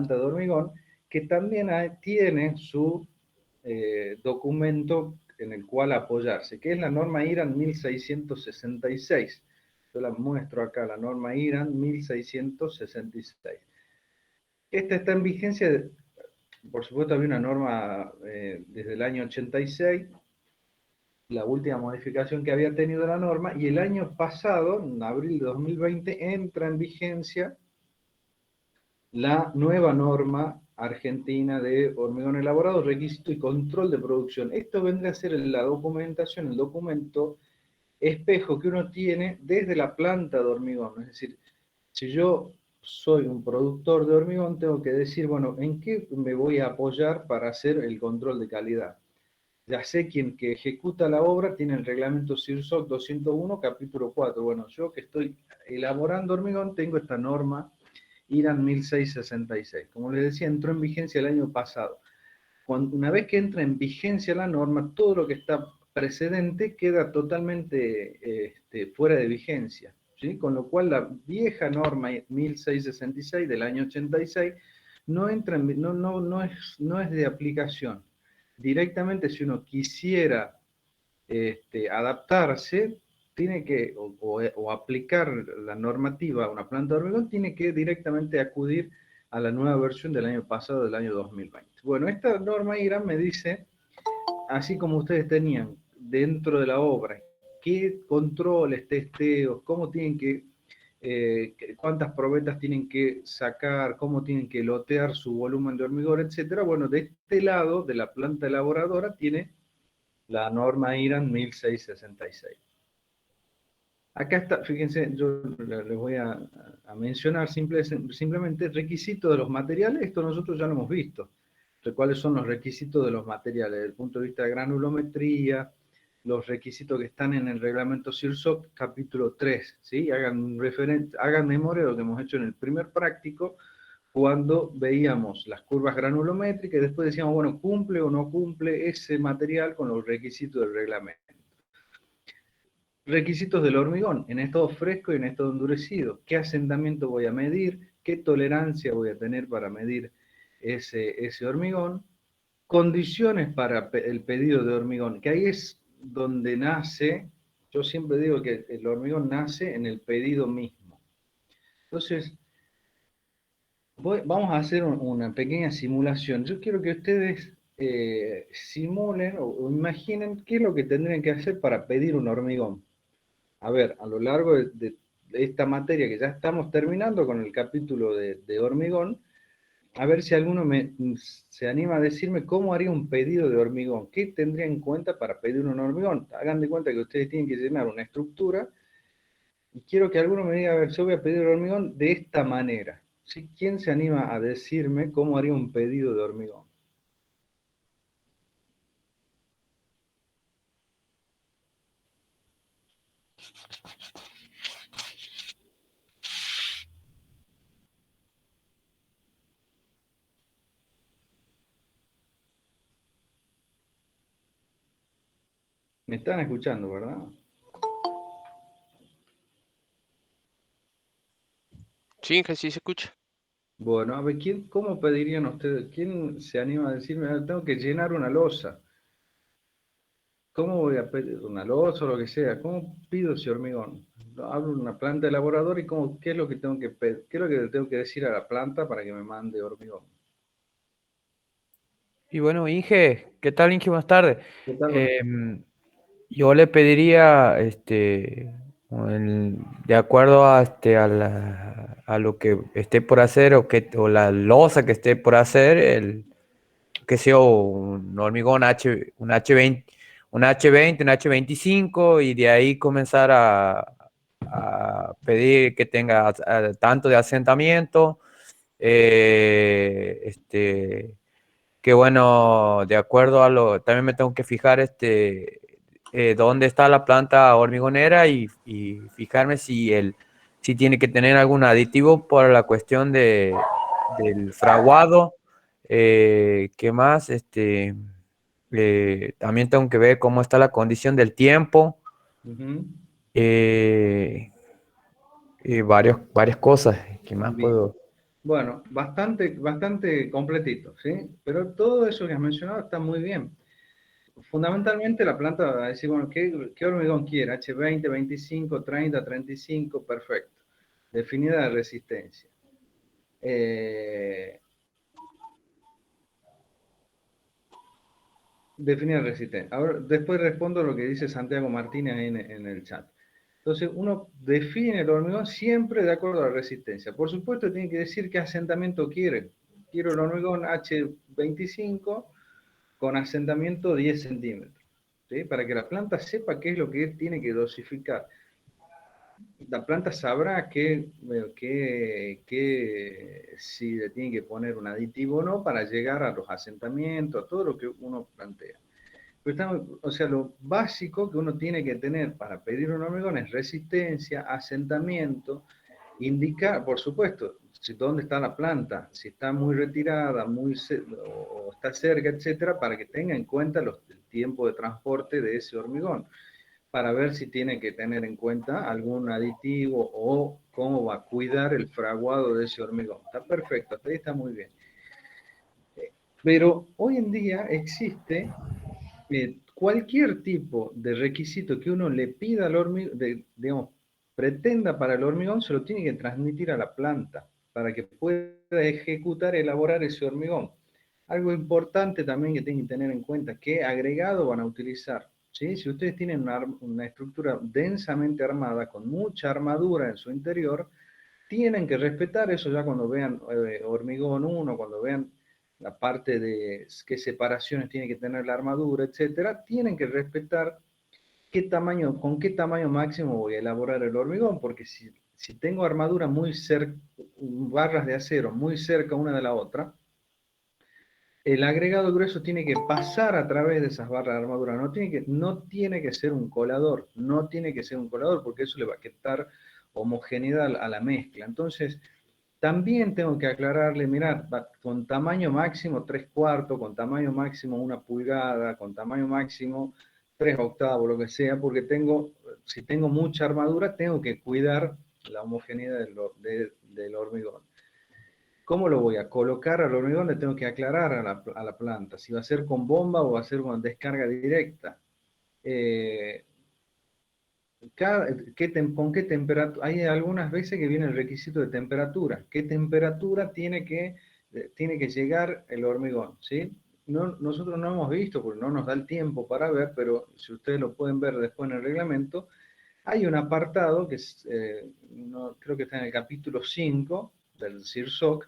de hormigón, que también tiene su documento en el cual apoyarse, que es la norma IRAN 1666. Yo la muestro acá, la norma IRAN 1666. Esta está en vigencia, por supuesto había una norma desde el año 86, la última modificación que había tenido la norma, y el año pasado, en abril de 2020, entra en vigencia la nueva norma argentina de hormigón elaborado, requisito y control de producción. Esto vendría a ser la documentación, el documento espejo que uno tiene desde la planta de hormigón. Es decir, si yo soy un productor de hormigón, tengo que decir, bueno, ¿en qué me voy a apoyar para hacer el control de calidad? Ya sé quién que ejecuta la obra tiene el reglamento CIRSOC 201, capítulo 4. Bueno, yo que estoy elaborando hormigón tengo esta norma IRAN 1666. Como les decía, entró en vigencia el año pasado. Una vez que entra en vigencia la norma, todo lo que está precedente queda totalmente fuera de vigencia, ¿sí? Con lo cual la vieja norma 1666 del año 86 no, entra en, no es de aplicación. Directamente, si uno quisiera adaptarse, tiene que, o aplicar la normativa a una planta de hormigón, tiene que directamente acudir a la nueva versión del año pasado, del año 2020. Bueno, esta norma IRAM me dice, así como ustedes tenían dentro de la obra, qué controles, testeos, cómo tienen que, cuántas probetas tienen que sacar, cómo tienen que lotear su volumen de hormigón, etcétera. Bueno, de este lado, de la planta elaboradora, tiene la norma IRAN 1666. Acá está, fíjense, yo les voy a mencionar simplemente requisitos de los materiales. Esto nosotros ya lo hemos visto. ¿Cuáles son los requisitos de los materiales? Desde el punto de vista de granulometría, los requisitos que están en el reglamento CIRSOC, capítulo 3, ¿sí? Hagan memoria de lo que hemos hecho en el primer práctico, cuando veíamos las curvas granulométricas y después decíamos, bueno, ¿cumple o no cumple ese material con los requisitos del reglamento? Requisitos del hormigón, en estado fresco y en estado endurecido. ¿Qué asentamiento voy a medir? ¿Qué tolerancia voy a tener para medir ese hormigón? Condiciones para el pedido de hormigón, que ahí es donde nace, yo siempre digo que el hormigón nace en el pedido mismo. Entonces, vamos a hacer una pequeña simulación. Yo quiero que ustedes simulen o imaginen qué es lo que tendrían que hacer para pedir un hormigón. A ver, a lo largo de esta materia que ya estamos terminando con el capítulo de hormigón, a ver si alguno se anima a decirme cómo haría un pedido de hormigón, qué tendría en cuenta para pedir un hormigón. Hagan de cuenta que ustedes tienen que llenar una estructura y quiero que alguno me diga, a ver, yo voy a pedir hormigón de esta manera. ¿Sí? ¿Quién se anima a decirme cómo haría un pedido de hormigón? Me están escuchando, ¿verdad? Sí, que sí se escucha. Bueno, a ver, ¿cómo pedirían ustedes? ¿Quién se anima a decirme, "Ah, tengo que llenar una losa"? ¿Cómo voy a pedir una losa o lo que sea? ¿Cómo pido ese hormigón? Abro una planta elaboradora y ¿qué es lo que tengo que pedir? ¿Qué es lo que le tengo que decir a la planta para que me mande hormigón? Y bueno, Inge, ¿qué tal, Inge? Buenas tardes. ¿Qué tal? Yo le pediría, de acuerdo a lo que esté por hacer o la losa que esté por hacer, que sea un hormigón un H20, un H20, un H25 y de ahí comenzar a pedir que tenga tanto de asentamiento, eh, este, que bueno, de acuerdo también me tengo que fijar dónde está la planta hormigonera y fijarme si tiene que tener algún aditivo por la cuestión del fraguado. ¿Qué más? También tengo que ver cómo está la condición del tiempo. Ujú. eh, varias cosas. ¿Qué más Bien. puedo? Bueno, bastante completito, ¿sí? Pero todo eso que has mencionado está muy bien. Fundamentalmente la planta va a decir, bueno, ¿qué hormigón quiere? H20, 25, 30, 35, perfecto. Definida la resistencia. Eh, Definida la resistencia. Ahora, después respondo lo que dice Santiago Martínez ahí en el chat. Entonces, uno define el hormigón siempre de acuerdo a la resistencia. Por supuesto, tiene que decir qué asentamiento quiere. Quiero el hormigón H25 con asentamiento 10 centímetros, ¿sí? Para que la planta sepa qué es lo que tiene que dosificar. La planta sabrá si le tiene que poner un aditivo o no para llegar a los asentamientos, a todo lo que uno plantea. Pero o sea, lo básico que uno tiene que tener para pedir un hormigón es resistencia, asentamiento, indicar, por supuesto, dónde está la planta, si está muy retirada, o está cerca, etcétera, para que tenga en cuenta el tiempo de transporte de ese hormigón, para ver si tiene que tener en cuenta algún aditivo o cómo va a cuidar el fraguado de ese hormigón. Está perfecto, hasta ahí está muy bien. Pero hoy en día existe cualquier tipo de requisito que uno le pida al hormigón, digamos, pretenda para el hormigón, se lo tiene que transmitir a la planta para que pueda ejecutar, elaborar ese hormigón. Algo importante también que tienen que tener en cuenta, qué agregado van a utilizar. ¿Sí? Si ustedes tienen una estructura densamente armada, con mucha armadura en su interior, tienen que respetar eso ya cuando vean hormigón 1, cuando vean la parte de qué separaciones tiene que tener la armadura, etcétera, tienen que respetar con qué tamaño máximo voy a elaborar el hormigón, porque si tengo armadura muy cerca, barras de acero muy cerca una de la otra, el agregado grueso tiene que pasar a través de esas barras de armadura, no tiene que ser un colador, no tiene que ser un colador, porque eso le va a quitar homogeneidad a la mezcla. Entonces, también tengo que aclararle, mirad, con tamaño máximo 3/4, con tamaño máximo 1 pulgada, con tamaño máximo 3/8, lo que sea, porque si tengo mucha armadura, tengo que cuidar la homogeneidad del hormigón. ¿Cómo lo voy a colocar al hormigón? Le tengo que aclarar a la planta, si va a ser con bomba o va a ser con descarga directa. Eh, ¿Con qué temperatura? Hay algunas veces que viene el requisito de temperatura. ¿Qué temperatura tiene que llegar el hormigón? ¿Sí? No, nosotros no hemos visto, porque no nos da el tiempo para ver, pero si ustedes lo pueden ver después en el reglamento, hay un apartado creo que está en el capítulo 5 del CIRSOC,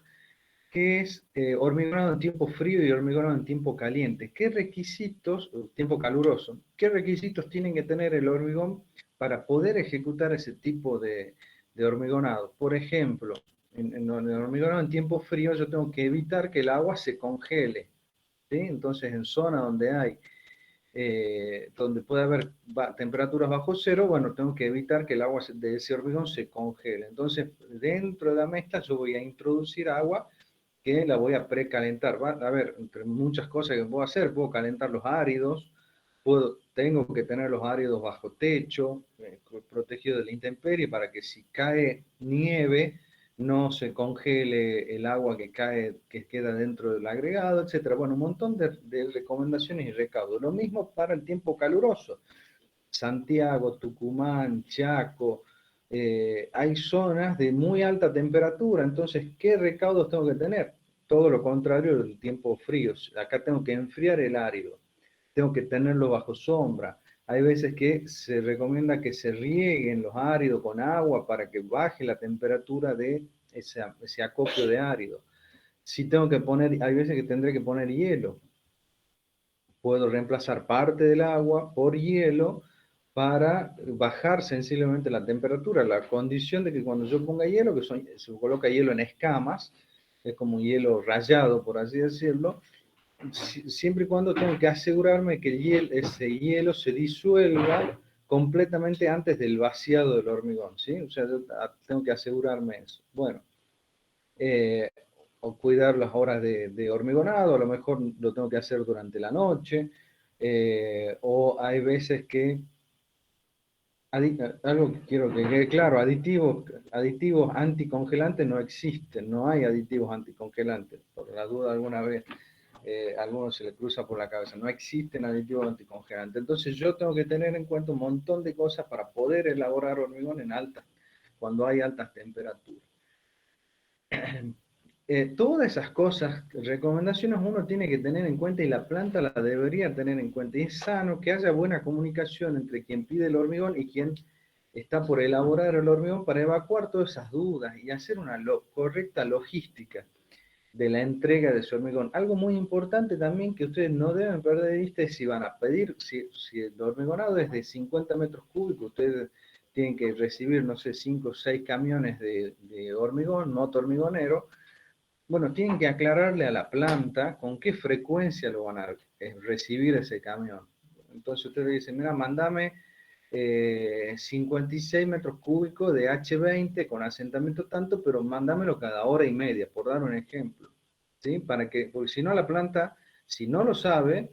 que es hormigonado en tiempo frío y hormigonado en tiempo caliente. ¿Qué requisitos, tiempo caluroso, qué requisitos tienen que tener el hormigón para poder ejecutar ese tipo de hormigonado? Por ejemplo, en el hormigonado en tiempo frío yo tengo que evitar que el agua se congele, ¿sí? Entonces, en zona donde puede haber temperaturas bajo cero, bueno, tengo que evitar que el agua de ese hormigón se congele. Entonces, dentro de la mezcla yo voy a introducir agua que la voy a precalentar. A ver, entre muchas cosas que puedo hacer, puedo calentar los áridos, tengo que tener los áridos bajo techo, protegido de la intemperie, para que si cae nieve no se congele el agua que queda dentro del agregado, etcétera. Bueno, un montón de recomendaciones y recaudos. Lo mismo para el tiempo caluroso. Santiago, Tucumán, Chaco, hay zonas de muy alta temperatura, entonces, ¿qué recaudos tengo que tener? Todo lo contrario del tiempo frío. Acá tengo que enfriar el árido, tengo que tenerlo bajo sombra. Hay veces que se recomienda que se rieguen los áridos con agua para que baje la temperatura de ese acopio de árido. Si tengo que hay veces que tendré que poner hielo. Puedo reemplazar parte del agua por hielo para bajar sensiblemente la temperatura. La condición de que cuando yo ponga hielo, se coloca hielo en escamas, es como un hielo rallado, por así decirlo, siempre y cuando tengo que asegurarme que ese hielo se disuelva completamente antes del vaciado del hormigón, ¿sí? O sea, yo tengo que asegurarme eso. Bueno, eh, o cuidar las horas de hormigonado, a lo mejor lo tengo que hacer durante la noche, o hay veces que algo que quiero que quede claro, aditivos anticongelantes no existen, no hay aditivos anticongelantes, por la duda alguna vez a alguno se le cruza por la cabeza, no existen aditivos anticongelantes, entonces yo tengo que tener en cuenta un montón de cosas para poder elaborar hormigón cuando hay altas temperaturas. Todas esas cosas, recomendaciones uno tiene que tener en cuenta y la planta la debería tener en cuenta. Y es sano que haya buena comunicación entre quien pide el hormigón y quien está por elaborar el hormigón para evacuar todas esas dudas y hacer una correcta logística de la entrega de su hormigón. Algo muy importante también que ustedes no deben perder de vista es si van a pedir, si el hormigonado es de 50 metros cúbicos, ustedes tienen que recibir, no sé, 5 o 6 camiones de hormigón, moto hormigonero. Bueno, tienen que aclararle a la planta con qué frecuencia lo van a recibir ese camión. Entonces usted le dice, mira, mándame 56 metros cúbicos de H20 con asentamiento tanto, pero mándamelo cada hora y media, por dar un ejemplo. ¿Sí? Porque si no la planta, si no lo sabe,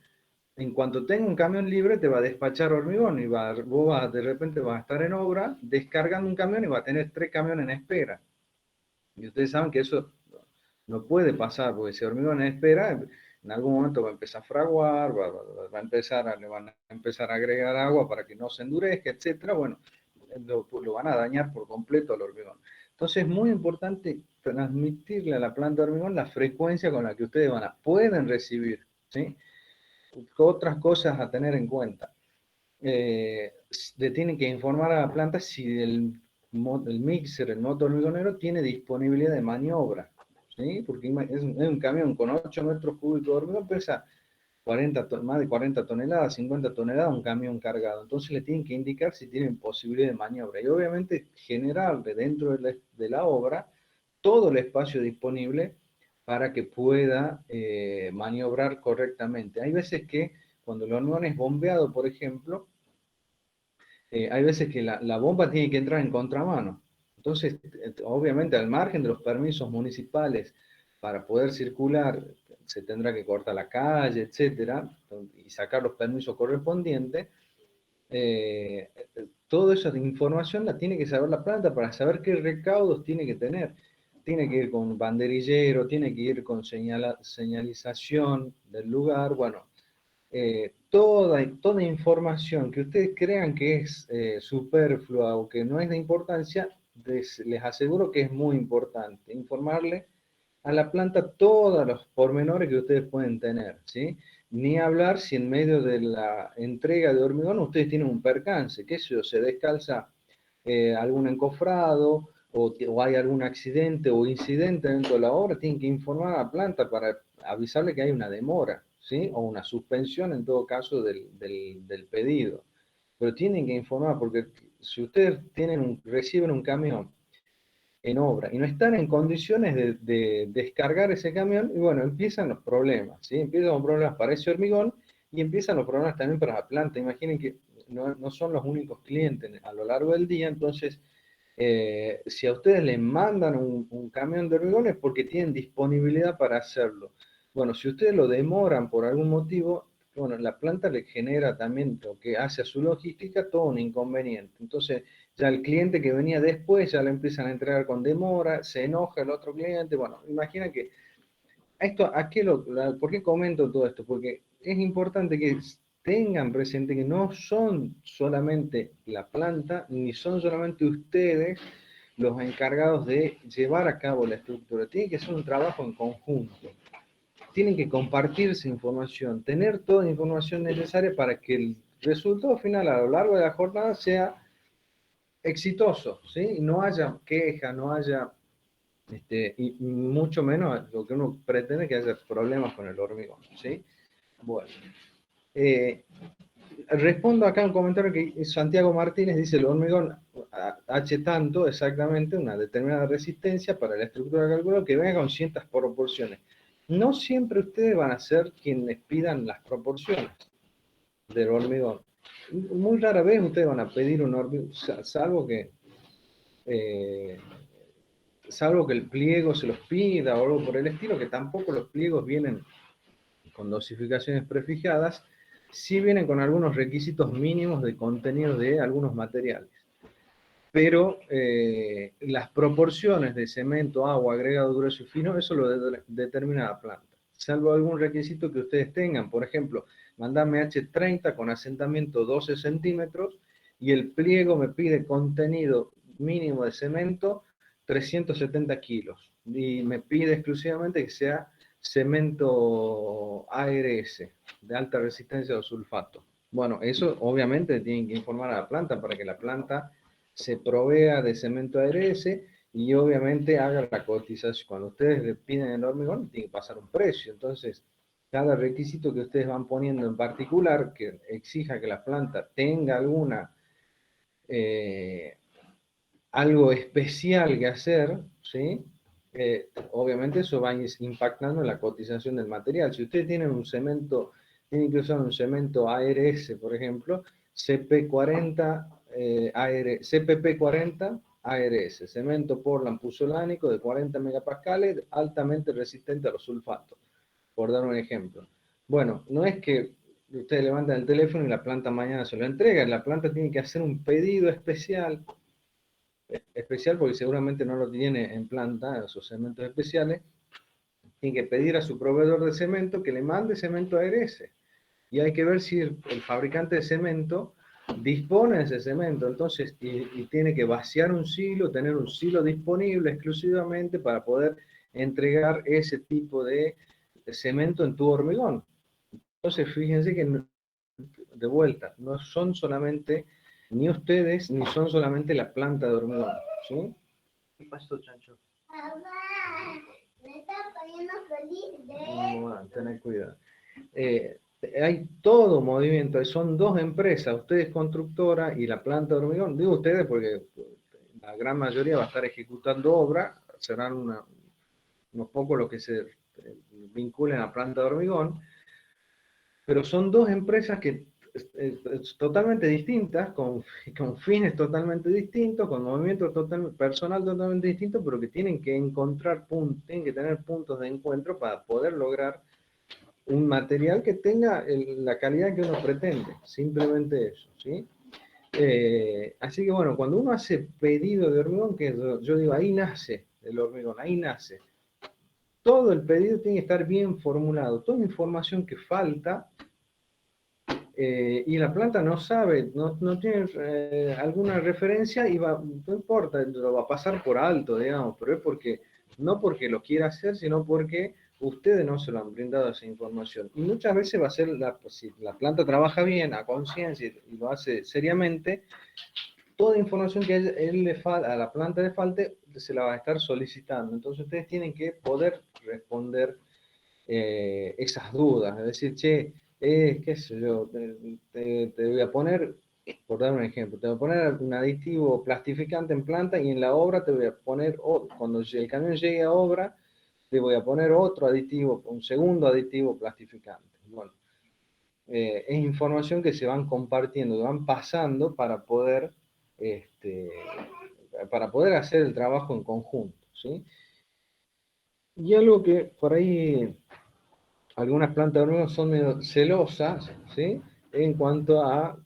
en cuanto tenga un camión libre te va a despachar hormigón y de repente vas a estar en obra descargando un camión y va a tener 3 camiones en espera. Y ustedes saben que eso no puede pasar, porque ese hormigón en espera, en algún momento va a empezar a fraguar, le van a empezar a agregar agua para que no se endurezca, etcétera. Bueno, lo van a dañar por completo al hormigón. Entonces es muy importante transmitirle a la planta de hormigón la frecuencia con la que ustedes pueden recibir, ¿sí? Otras cosas a tener en cuenta. Le tienen que informar a la planta si el mixer, el motor hormigonero, tiene disponibilidad de maniobra, ¿sí? Porque es un camión con 8 metros cúbicos de hormigón, pesa más de 40 toneladas, 50 toneladas, un camión cargado. Entonces le tienen que indicar si tienen posibilidad de maniobra. Y obviamente generarle dentro de la obra todo el espacio disponible para que pueda maniobrar correctamente. Hay veces que cuando el hormigón es bombeado, por ejemplo, hay veces que la bomba tiene que entrar en contramano. Entonces, obviamente, al margen de los permisos municipales para poder circular, se tendrá que cortar la calle, etcétera, y sacar los permisos correspondientes. Toda esa información la tiene que saber la planta para saber qué recaudos tiene que tener. Tiene que ir con banderillero, tiene que ir con señalización del lugar. Bueno, toda información que ustedes crean que es superflua o que no es de importancia, les aseguro que es muy importante informarle a la planta todos los pormenores que ustedes pueden tener, ¿sí? Ni hablar si en medio de la entrega de hormigón ustedes tienen un percance, que se descalza algún encofrado o hay algún accidente o incidente dentro de la obra, tienen que informar a la planta para avisarle que hay una demora, ¿sí? O una suspensión en todo caso del pedido. Pero tienen que informar porque si ustedes reciben un camión en obra y no están en condiciones de descargar ese camión, y bueno, empiezan los problemas, ¿sí? Empiezan los problemas para ese hormigón y empiezan los problemas también para la planta. Imaginen que no son los únicos clientes a lo largo del día, entonces, si a ustedes les mandan un camión de hormigón es porque tienen disponibilidad para hacerlo. Bueno, si ustedes lo demoran por algún motivo, bueno, la planta le genera también lo que hace a su logística todo un inconveniente. Entonces, ya el cliente que venía después ya le empiezan a entregar con demora, se enoja el otro cliente. Bueno, imagina que ¿por qué comento todo esto? Porque es importante que tengan presente que no son solamente la planta, ni son solamente ustedes los encargados de llevar a cabo la estructura. Tiene que ser un trabajo en conjunto. Tienen que compartirse información, tener toda la información necesaria para que el resultado final a lo largo de la jornada sea exitoso, ¿sí? Y no haya queja, no haya, y mucho menos lo que uno pretende que haya problemas con el hormigón, ¿sí? Bueno, respondo acá un comentario que Santiago Martínez dice: el hormigón H tanto, exactamente, una determinada resistencia para la estructura de cálculo que venga con ciertas proporciones. No siempre ustedes van a ser quienes pidan las proporciones del hormigón. Muy rara vez ustedes van a pedir un hormigón, salvo que el pliego se los pida o algo por el estilo, que tampoco los pliegos vienen con dosificaciones prefijadas. sí vienen con algunos requisitos mínimos de contenido de algunos materiales. Pero las proporciones de cemento, agua, agregado grueso y fino, eso lo determina la planta. Salvo algún requisito que ustedes tengan, por ejemplo, mandame H30 con asentamiento 12 centímetros y el pliego me pide contenido mínimo de cemento 370 kilos y me pide exclusivamente que sea cemento ARS, de alta resistencia al sulfato. Bueno, eso obviamente tienen que informar a la planta para que la planta se provea de cemento ARS y obviamente haga la cotización. Cuando ustedes le piden el hormigón, tiene que pasar un precio. Entonces, cada requisito que ustedes van poniendo en particular, que exija que la planta tenga algo especial que hacer, ¿sí? Obviamente eso va impactando en la cotización del material. Si ustedes tienen un cemento, tienen que usar un cemento ARS, por ejemplo, CPP40 ARS, cemento Portland puzolánico de 40 megapascales, altamente resistente a los sulfatos, por dar un ejemplo. Bueno, no es que ustedes levantan el teléfono y la planta mañana se lo entrega, la planta tiene que hacer un pedido especial porque seguramente no lo tiene en planta, esos cementos especiales, tiene que pedir a su proveedor de cemento que le mande cemento ARS. Y hay que ver si el fabricante de cemento dispone de ese cemento, entonces, y tiene que vaciar un silo, tener un silo disponible exclusivamente para poder entregar ese tipo de cemento en tu hormigón. Entonces, fíjense que de vuelta, no son solamente ni ustedes, ni son solamente la planta de hormigón, ¿sí? ¿Qué pasó, Chancho? Mamá, me está poniendo feliz de... Bueno, tener cuidado. Hay todo movimiento, son dos empresas, ustedes constructora y la planta de hormigón. Digo ustedes porque la gran mayoría va a estar ejecutando obra, serán unos pocos los que se vinculen a la planta de hormigón, pero son dos empresas que totalmente distintas, con fines totalmente distintos, con movimiento personal totalmente distinto, pero que tienen que encontrar puntos, tienen que tener puntos de encuentro para poder lograr un material que tenga la calidad que uno pretende, simplemente eso, ¿sí? Así que bueno, cuando uno hace pedido de hormigón, que yo digo, ahí nace el hormigón, ahí nace. Todo el pedido tiene que estar bien formulado, toda la información que falta, y la planta no sabe, no tiene alguna referencia y no importa, lo va a pasar por alto, digamos, pero es porque, no porque lo quiera hacer, sino porque ustedes no se lo han brindado esa información. Y muchas veces va a ser, si la planta trabaja bien, a conciencia y lo hace seriamente, toda información que a la planta le falte, se la va a estar solicitando. Entonces ustedes tienen que poder responder esas dudas, es decir, che, qué sé yo, te voy a poner, por dar un ejemplo, te voy a poner un aditivo plastificante en planta y en la obra te voy a poner, cuando el camión llegue a obra, te voy a poner otro aditivo, un segundo aditivo plastificante. Bueno, es información que se van compartiendo, van pasando este, para poder hacer el trabajo en conjunto, ¿sí? Y algo que por ahí algunas plantas de hormigón son medio celosas, ¿sí? En cuanto a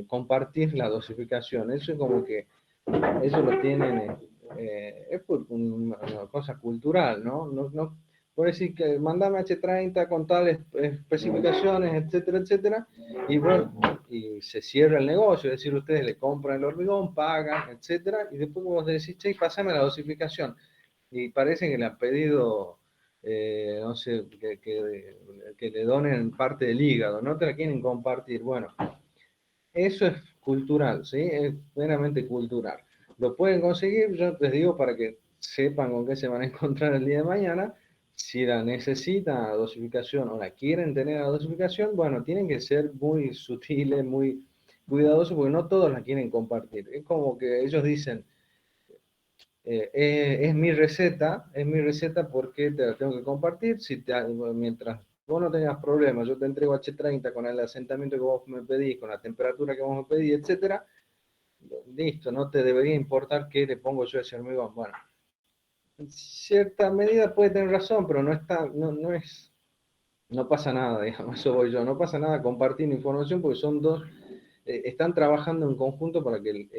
compartir la dosificación. Eso es como que ellos lo tienen, es por una cosa cultural, ¿no? Por decir que mandame H30 con tales especificaciones, etcétera, etcétera, y bueno, y se cierra el negocio, es decir, ustedes le compran el hormigón, pagan, etcétera, y después vos decís, che, pásame la dosificación. Y parece que le han pedido, no sé, que le donen parte del hígado, no te la quieren compartir. Bueno, eso es cultural, ¿sí? Es meramente cultural. Lo pueden conseguir, yo les digo, para que sepan con qué se van a encontrar el día de mañana. Si la necesitan a dosificación o la quieren tener a dosificación, bueno, tienen que ser muy sutiles, muy cuidadosos, porque no todos la quieren compartir. Es como que ellos dicen, es mi receta porque te la tengo que compartir. Mientras vos no tengas problemas, yo te entrego H30 con el asentamiento que vos me pedís, con la temperatura que vos me pedís, etcétera, listo, no te debería importar qué le pongo yo a ese hormigón. Bueno, en cierta medida puede tener razón, pero no es no pasa nada, digamos, eso voy yo, no pasa nada compartiendo información porque son dos, están trabajando en conjunto para que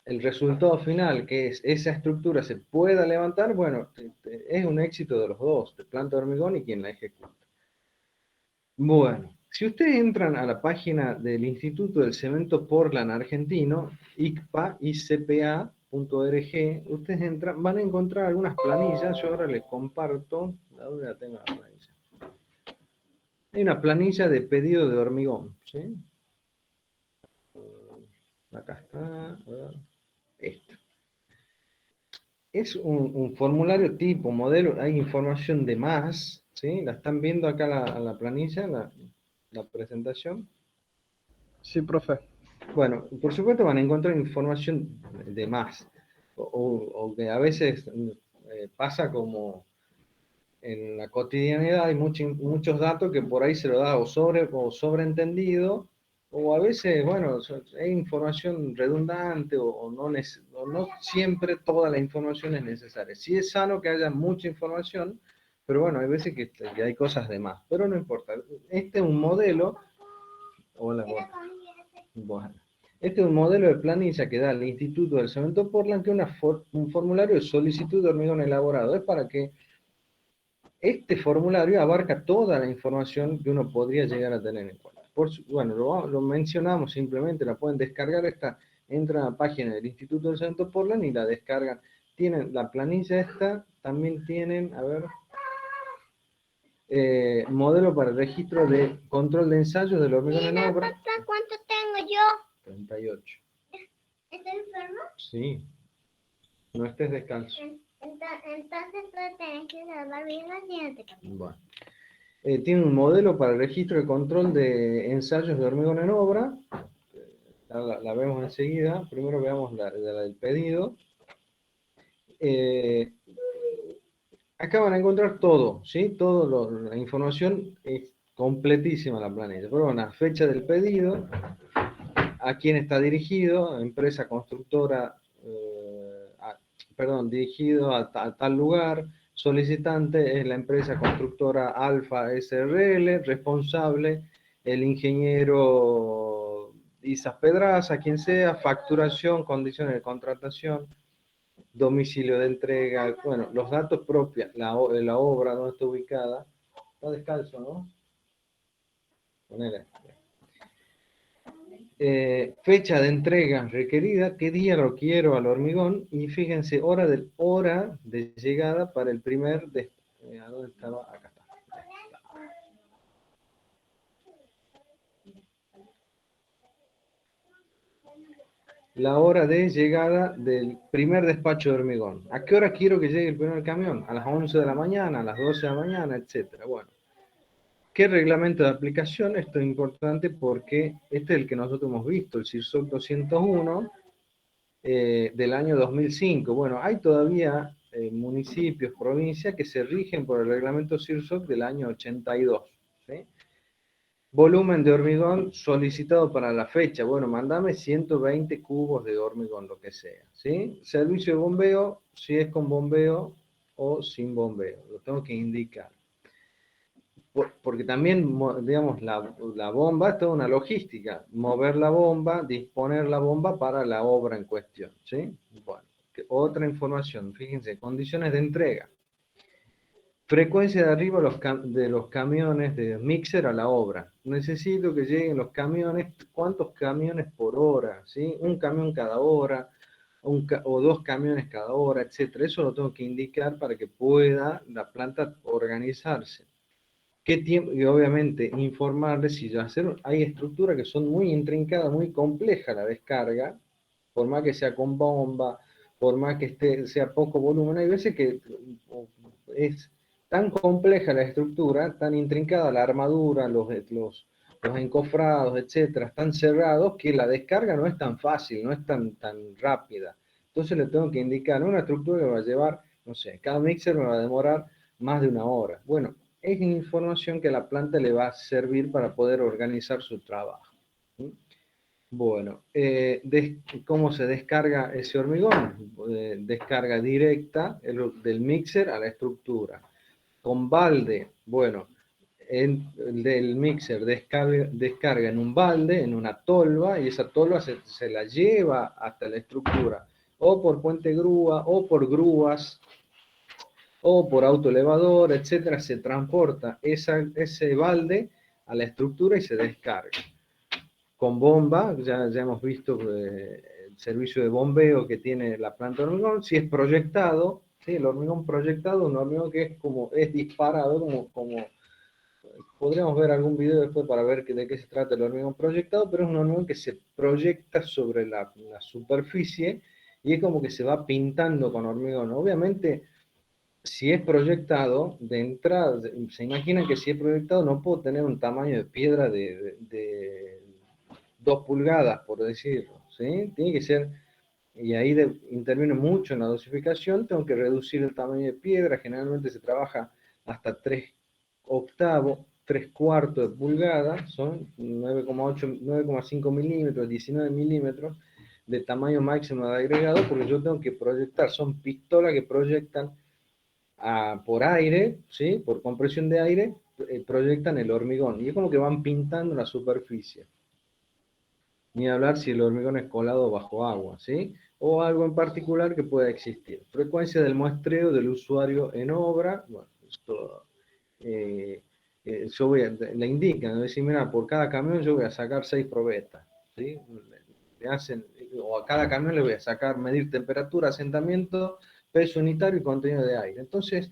el resultado final, que es esa estructura, se pueda levantar, bueno, es un éxito de los dos, de planta de hormigón y quien la ejecuta. Bueno, si ustedes entran a la página del Instituto del Cemento Portland Argentino, icpa.org, ustedes entran, van a encontrar algunas planillas, yo ahora les comparto, ¿dónde la tengo la planilla? Hay una planilla de pedido de hormigón, ¿sí? Acá está, a ver, esta. Es un formulario tipo, modelo, hay información de más, ¿sí? ¿La están viendo acá la planilla, la presentación? Sí, profe. Bueno, por supuesto van a encontrar información de más, o que a veces pasa como en la cotidianidad, hay muchos datos que por ahí se lo da o sobreentendido, o a veces, bueno, hay información redundante o no siempre toda la información es necesaria. Sí es sano que haya mucha información, pero bueno, hay veces que hay cosas de más, pero no importa. Este es un modelo, hola, bueno, este es un modelo de planilla que da el Instituto del Cemento Portland, que es un formulario de solicitud de hormigón elaborado. Es para que este formulario abarca toda la información que uno podría llegar a tener en cuenta. Bueno, lo mencionamos simplemente, la pueden descargar, entran a la página del Instituto del Cemento Portland y la descargan. Tienen la planilla esta, también tienen, a ver, modelo para el registro de control de ensayos del hormigón en obra. Papá, ¿cuánto tengo yo? 38. ¿Estoy enfermo? Sí, no estés descalzo. Entonces tú tenés que lavar bien los dientes. Bueno. Tiene un modelo para el registro de control de ensayos de hormigón en obra. La vemos enseguida. Primero veamos la del pedido. Acá van a encontrar todo, ¿sí? La información es completísima la planilla. Pero bueno, la fecha del pedido, a quién está dirigido, empresa constructora, dirigido a tal lugar. Solicitante es la empresa constructora Alfa SRL, responsable el ingeniero Isas Pedraza, quien sea, facturación, condiciones de contratación, domicilio de entrega, bueno, los datos propios, la obra, donde está ubicada. Está descalzo, ¿no? Ponele. Fecha de entrega requerida, qué día lo quiero al hormigón, y fíjense, hora de llegada para el primer, ¿a dónde estaba? Acá está. La hora de llegada del primer despacho de hormigón. ¿A qué hora quiero que llegue el primer camión? A las 11 de la mañana, a las 12 de la mañana, etcétera. Bueno, ¿qué reglamento de aplicación? Esto es importante porque este es el que nosotros hemos visto, el CIRSOC 201, del año 2005. Bueno, hay todavía municipios, provincias que se rigen por el reglamento CIRSOC del año 82. ¿Sí? Volumen de hormigón solicitado para la fecha. Bueno, mandame 120 cubos de hormigón, lo que sea. ¿Sí? Servicio de bombeo, si es con bombeo o sin bombeo. Lo tengo que indicar. Porque también, digamos, la bomba es toda una logística. Mover la bomba, disponer la bomba para la obra en cuestión. ¿Sí? Bueno, otra información. Fíjense, condiciones de entrega. Frecuencia de arribo de los camiones de mixer a la obra. Necesito que lleguen los camiones, ¿cuántos camiones por hora? ¿Sí? Un camión cada hora, o dos camiones cada hora, etcétera. Eso lo tengo que indicar para que pueda la planta organizarse. ¿Qué tiempo? Y obviamente informarles si hay estructuras que son muy intrincadas, muy complejas la descarga, por más que sea con bomba, por más que sea poco volumen, hay veces que es tan compleja la estructura, tan intrincada la armadura, los encofrados, etcétera, están cerrados que la descarga no es tan fácil, no es tan rápida. Entonces le tengo que indicar una estructura que va a llevar, no sé, cada mixer me va a demorar más de una hora. Bueno, es información que a la planta le va a servir para poder organizar su trabajo. ¿Sí? Bueno, ¿cómo se descarga ese hormigón? Descarga directa del mixer a la estructura. con balde, bueno, del mixer descarga en un balde, en una tolva, y esa tolva se la lleva hasta la estructura, o por puente grúa, o por grúas, o por autoelevador, etcétera, se transporta ese balde a la estructura y se descarga. Con bomba, ya hemos visto el servicio de bombeo que tiene la planta de hormigón, si es proyectado, ¿sí? El hormigón proyectado, un hormigón que es disparado, como podríamos ver algún video después para ver de qué se trata el hormigón proyectado, pero es un hormigón que se proyecta sobre la superficie y es como que se va pintando con hormigón. Obviamente, si es proyectado, de entrada, se imaginan que si es proyectado no puedo tener un tamaño de piedra de 2 pulgadas, por decirlo, ¿sí? Tiene que ser, y ahí interviene mucho en la dosificación, tengo que reducir el tamaño de piedra, generalmente se trabaja hasta 3/8, 3/4 de pulgada, son 9,8, 9,5 milímetros, 19 milímetros de tamaño máximo de agregado, porque yo tengo que proyectar, son pistolas que proyectan por aire, ¿sí? Por compresión de aire, proyectan el hormigón, y es como que van pintando la superficie. Ni hablar si el hormigón es colado bajo agua, ¿sí? O algo en particular que pueda existir. Frecuencia del muestreo del usuario en obra, bueno, esto le indican, ¿no? Decir, mira, por cada camión yo voy a sacar 6 probetas, ¿sí? O a cada camión le voy a sacar, medir temperatura, asentamiento, peso unitario y contenido de aire. Entonces,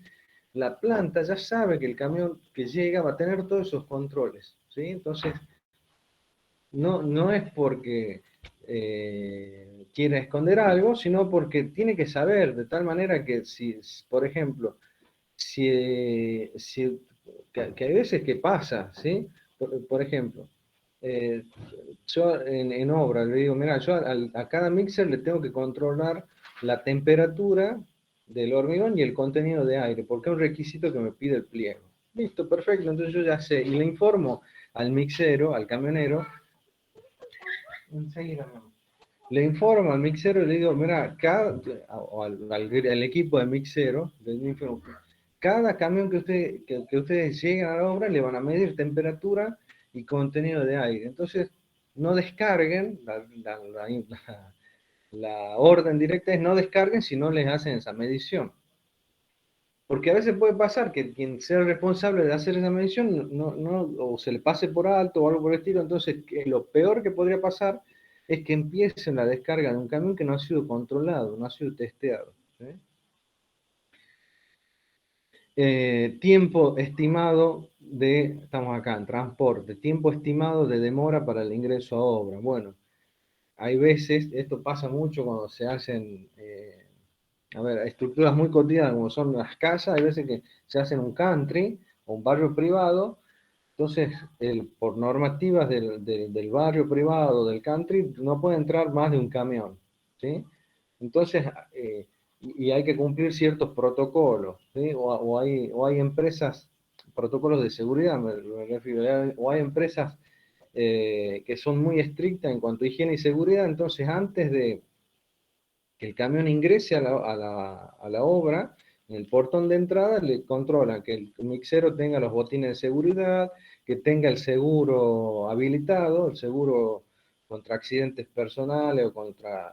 la planta ya sabe que el camión que llega va a tener todos esos controles, ¿sí? Entonces, no es porque quiera esconder algo, sino porque tiene que saber, de tal manera que si, por ejemplo, que hay veces que pasa, ¿sí? Por ejemplo, yo en obra le digo, mira, yo a cada mixer le tengo que controlar la temperatura del hormigón y el contenido de aire, porque es un requisito que me pide el pliego. Listo, perfecto, entonces yo ya sé, y le informo al mixero, al camionero, enseguida, le informo al mixero y le digo, mira, al equipo de mixero, cada camión que ustedes lleguen a la obra le van a medir temperatura y contenido de aire. Entonces, no descarguen, la orden directa es no descarguen si no les hacen esa medición. Porque a veces puede pasar que quien sea responsable de hacer esa medición o se le pase por alto o algo por el estilo. Entonces, lo peor que podría pasar es que empiecen la descarga de un camión que no ha sido controlado, no ha sido testeado, ¿sí? Tiempo estimado estamos acá en transporte, tiempo estimado de demora para el ingreso a obra. Bueno, hay veces, esto pasa mucho cuando se hacen, estructuras muy cotidianas como son las casas, hay veces que se hacen un country o un barrio privado. Entonces, por normativas del barrio privado, del country, no puede entrar más de un camión, ¿sí? Entonces, y hay que cumplir ciertos protocolos, ¿sí? O hay empresas, protocolos de seguridad, me refiero, o hay empresas que son muy estrictas en cuanto a higiene y seguridad. Entonces, antes de que el camión ingrese a la obra, en el portón de entrada le controlan que el mixero tenga los botines de seguridad, que tenga el seguro habilitado, el seguro contra accidentes personales o contra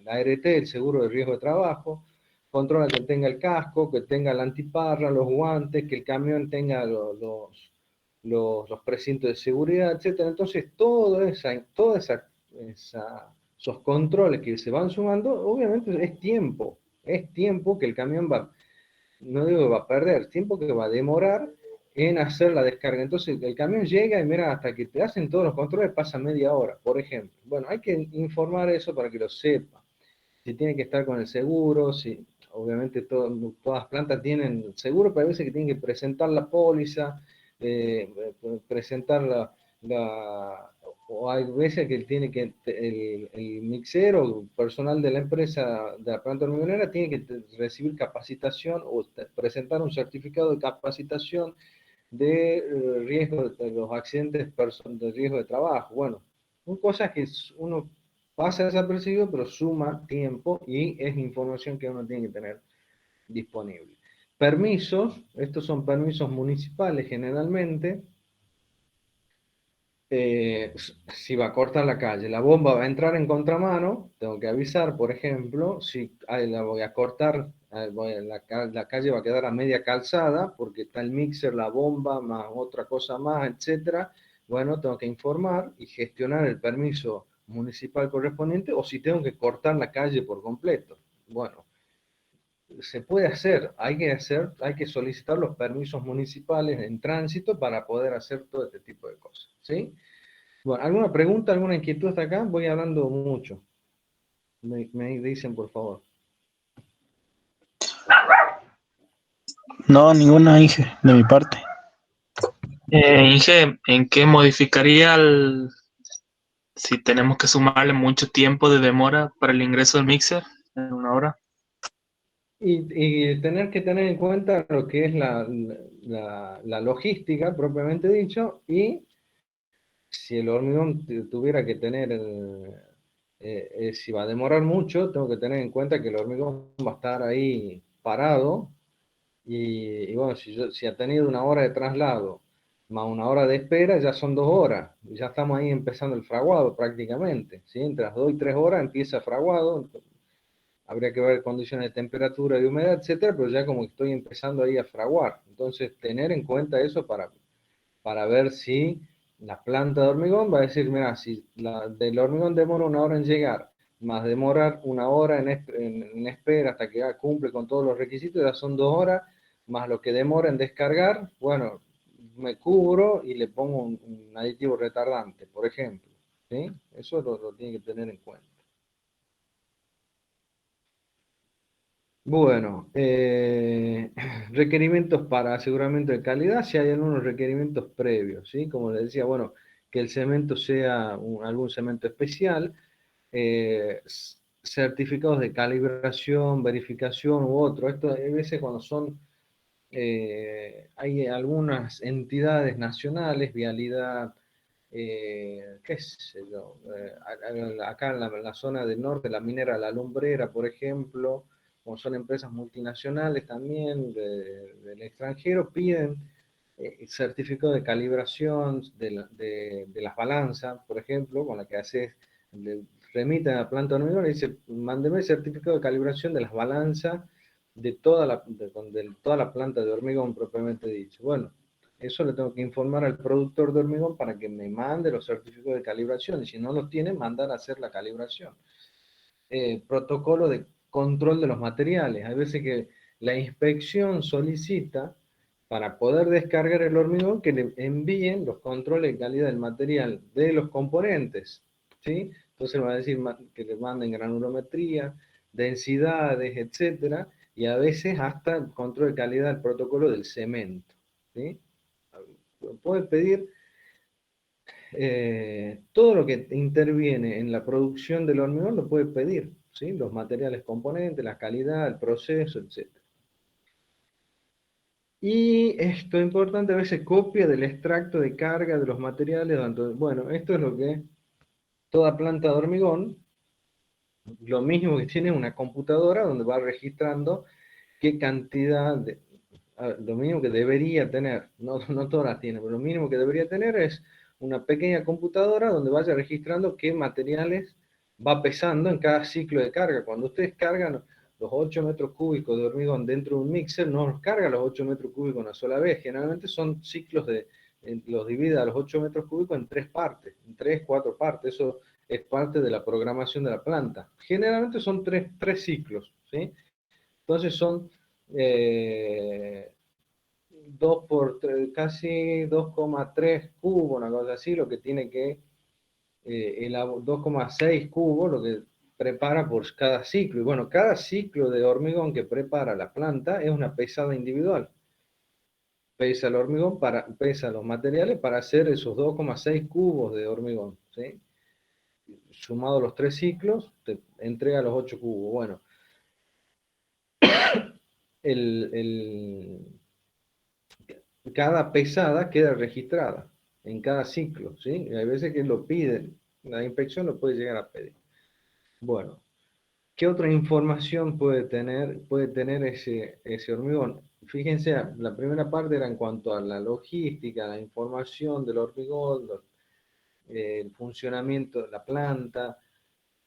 la ART, el seguro de riesgo de trabajo, controla que tenga el casco, que tenga la antiparra, los guantes, que el camión tenga los precintos de seguridad, etc. Entonces, toda esos controles que se van sumando, obviamente es tiempo que el camión no digo que va a perder, tiempo que va a demorar en hacer la descarga. Entonces el camión llega y mira, hasta que te hacen todos los controles pasa media hora, por ejemplo. Bueno, hay que informar eso para que lo sepa. Si tiene que estar con el seguro, si obviamente todas las plantas tienen seguro, pero hay veces que tienen que presentar la póliza, presentar o hay veces que tiene que el mixero, personal de la empresa, de la planta hormigonera, tiene que recibir capacitación o presentar un certificado de capacitación de riesgo de los accidentes de riesgo de trabajo. Bueno, son cosas que uno pasa desapercibido, pero suma tiempo y es información que uno tiene que tener disponible. permisos, estos son permisos municipales generalmente. Si va a cortar la calle, la bomba va a entrar en contramano, tengo que avisar, por ejemplo, si la voy a cortar, la calle va a quedar a media calzada, porque está el mixer, la bomba, más otra cosa más, etcétera. Bueno, tengo que informar y gestionar el permiso municipal correspondiente, o si tengo que cortar la calle por completo. Bueno, se puede hacer, hay que solicitar los permisos municipales en tránsito para poder hacer todo este tipo de cosas, ¿sí? Bueno, ¿alguna pregunta, alguna inquietud hasta acá? Voy hablando mucho. Me dicen, por favor. No, ninguna, Inge, de mi parte. Inge, ¿en qué modificaría si tenemos que sumarle mucho tiempo de demora para el ingreso del mixer en una hora? Y tener que tener en cuenta lo que es la logística, propiamente dicho, y si el hormigón tuviera que tener, si va a demorar mucho, tengo que tener en cuenta que el hormigón va a estar ahí parado. Y bueno, si ha tenido una hora de traslado más una hora de espera, ya son 2 horas. Ya estamos ahí empezando el fraguado prácticamente. ¿Sí? Entre las 2 y 3 horas empieza el fraguado. Habría que ver condiciones de temperatura, de humedad, etcétera, pero ya como que estoy empezando ahí a fraguar. Entonces, tener en cuenta eso para ver si la planta de hormigón va a decir, mira, si del hormigón demora una hora en llegar, más demorar una hora en espera hasta que ya cumple con todos los requisitos, ya son 2 horas, más lo que demora en descargar, bueno, me cubro y le pongo un aditivo retardante, por ejemplo. ¿Sí? Eso lo tiene que tener en cuenta. Bueno, requerimientos para aseguramiento de calidad, si hay algunos requerimientos previos, ¿sí? Como les decía, bueno, que el cemento sea algún cemento especial, certificados de calibración, verificación u otro. Esto a veces cuando son, hay algunas entidades nacionales, vialidad, qué sé yo, acá en la zona del norte, la minera La Lumbrera, por ejemplo, como son empresas multinacionales también del extranjero, piden certificado de calibración de las balanzas, por ejemplo, con la que haces, le remiten a la planta de hormigón y dice, mándeme el certificado de calibración de las balanzas de toda la planta de hormigón propiamente dicho. Bueno, eso le tengo que informar al productor de hormigón para que me mande los certificados de calibración, y si no los tiene, mandar a hacer la calibración. Protocolo de control de los materiales. Hay veces que la inspección solicita, para poder descargar el hormigón, que le envíen los controles de calidad del material de los componentes, ¿sí? Entonces va a decir que le manden granulometría, densidades, etcétera, y a veces hasta el control de calidad del protocolo del cemento, ¿sí? Puede pedir todo lo que interviene en la producción del hormigón, lo puede pedir, ¿sí? Los materiales componentes, la calidad, el proceso, etc. Y esto es importante, a veces copia del extracto de carga de los materiales. Bueno, esto es lo que toda planta de hormigón, lo mismo que tiene una computadora donde va registrando qué cantidad lo mínimo que debería tener, no todas las tiene, pero lo mínimo que debería tener es una pequeña computadora donde vaya registrando qué materiales va pesando en cada ciclo de carga. Cuando ustedes cargan los 8 metros cúbicos de hormigón dentro de un mixer, no los carga los 8 metros cúbicos una sola vez. Generalmente son ciclos los divide a los 8 metros cúbicos en 3 partes, en 3, 4 partes. Eso es parte de la programación de la planta. Generalmente son 3 ciclos, ¿sí? Entonces son 2 por 3, casi 2,3 cubos, una cosa así, lo que tiene que, 2,6 cubos, lo que prepara por cada ciclo. Y bueno, cada ciclo de hormigón que prepara la planta es una pesada individual. Pesa el hormigón, pesa los materiales para hacer esos 2,6 cubos de hormigón, ¿sí? Sumado los 3 ciclos, te entrega los 8 cubos. Bueno, cada pesada queda registrada en cada ciclo, ¿sí? Y hay veces que lo piden, la inspección lo puede llegar a pedir. Bueno, ¿qué otra información puede tener ese hormigón? fíjense, la primera parte era en cuanto a la logística, la información del hormigón, el funcionamiento de la planta,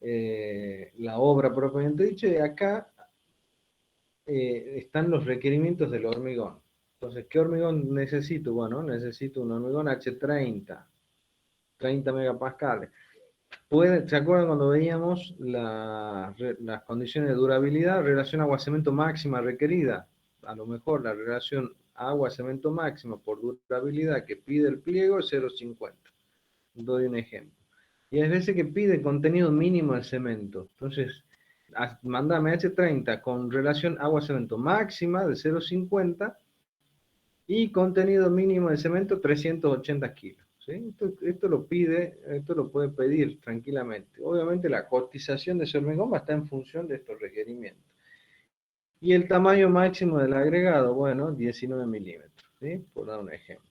la obra propiamente dicha, y acá están los requerimientos del hormigón. Entonces, ¿qué hormigón necesito? Bueno, necesito un hormigón H30, 30 megapascales. ¿Se acuerdan cuando veíamos las condiciones de durabilidad, relación agua-cemento máxima requerida? A lo mejor la relación agua-cemento máxima por durabilidad que pide el pliego es 0,50. Doy un ejemplo. Y hay veces que pide contenido mínimo del cemento. Entonces, mandame H30 con relación agua-cemento máxima de 0,50 y contenido mínimo de cemento 380 kilos. ¿Sí? Esto lo pide, esto lo puede pedir tranquilamente. Obviamente la cotización de ese hormigón va a estar en función de estos requerimientos. Y el tamaño máximo del agregado, bueno, 19 milímetros, ¿sí? Por dar un ejemplo.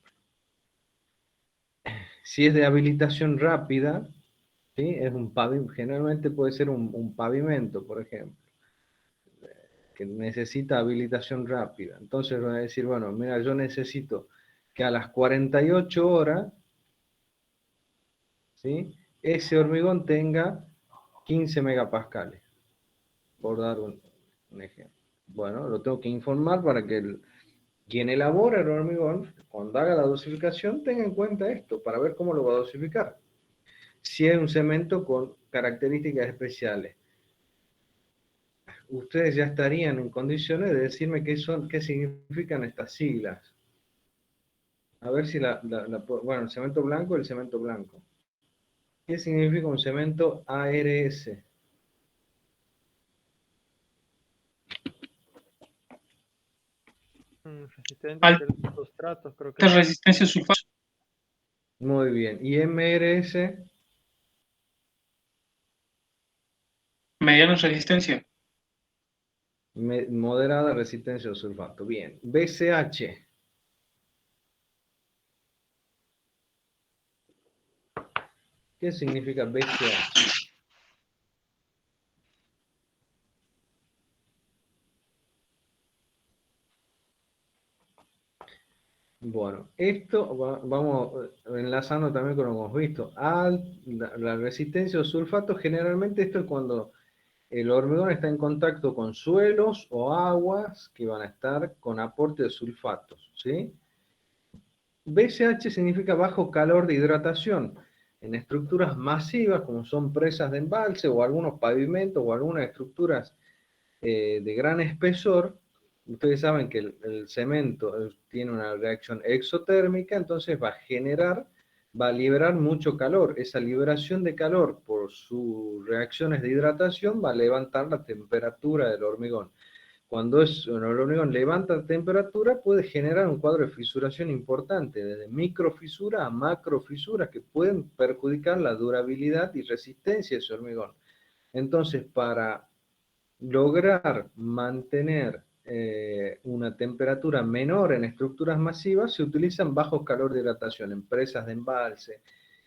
Si es de habilitación rápida, ¿sí? Es un pavimento, generalmente puede ser un pavimento, por ejemplo, que necesita habilitación rápida. Entonces van a decir, bueno, mira, yo necesito que a las 48 horas, ¿sí? Ese hormigón tenga 15 megapascales, por dar un ejemplo. Bueno, lo tengo que informar para que quien elabora el hormigón, cuando haga la dosificación, tenga en cuenta esto, para ver cómo lo va a dosificar. Si es un cemento con características especiales, ustedes ya estarían en condiciones de decirme qué significan estas siglas. A ver si bueno, el cemento blanco, el cemento blanco. ¿Qué significa un cemento ARS? Resistente a Alta ciertos sustratos, creo que es. resistencia a sulfato. Muy bien. ¿Y MRS? Mediana resistencia. Moderada resistencia al sulfato. Bien. BCH. ¿Qué significa BCH? Bueno, esto vamos enlazando también con lo que hemos visto. La resistencia al sulfato, generalmente esto es cuando el hormigón está en contacto con suelos o aguas que van a estar con aporte de sulfatos, ¿sí? BCH significa bajo calor de hidratación. En estructuras masivas, como son presas de embalse o algunos pavimentos o algunas estructuras de gran espesor, ustedes saben que el cemento tiene una reacción exotérmica, entonces va a liberar mucho calor. Esa liberación de calor por sus reacciones de hidratación va a levantar la temperatura del hormigón. Cuando el hormigón levanta temperatura, puede generar un cuadro de fisuración importante, desde microfisuras a macrofisuras que pueden perjudicar la durabilidad y resistencia de ese hormigón. Entonces, para lograr mantener una temperatura menor en estructuras masivas, se utilizan bajos calor de hidratación, en presas de embalse,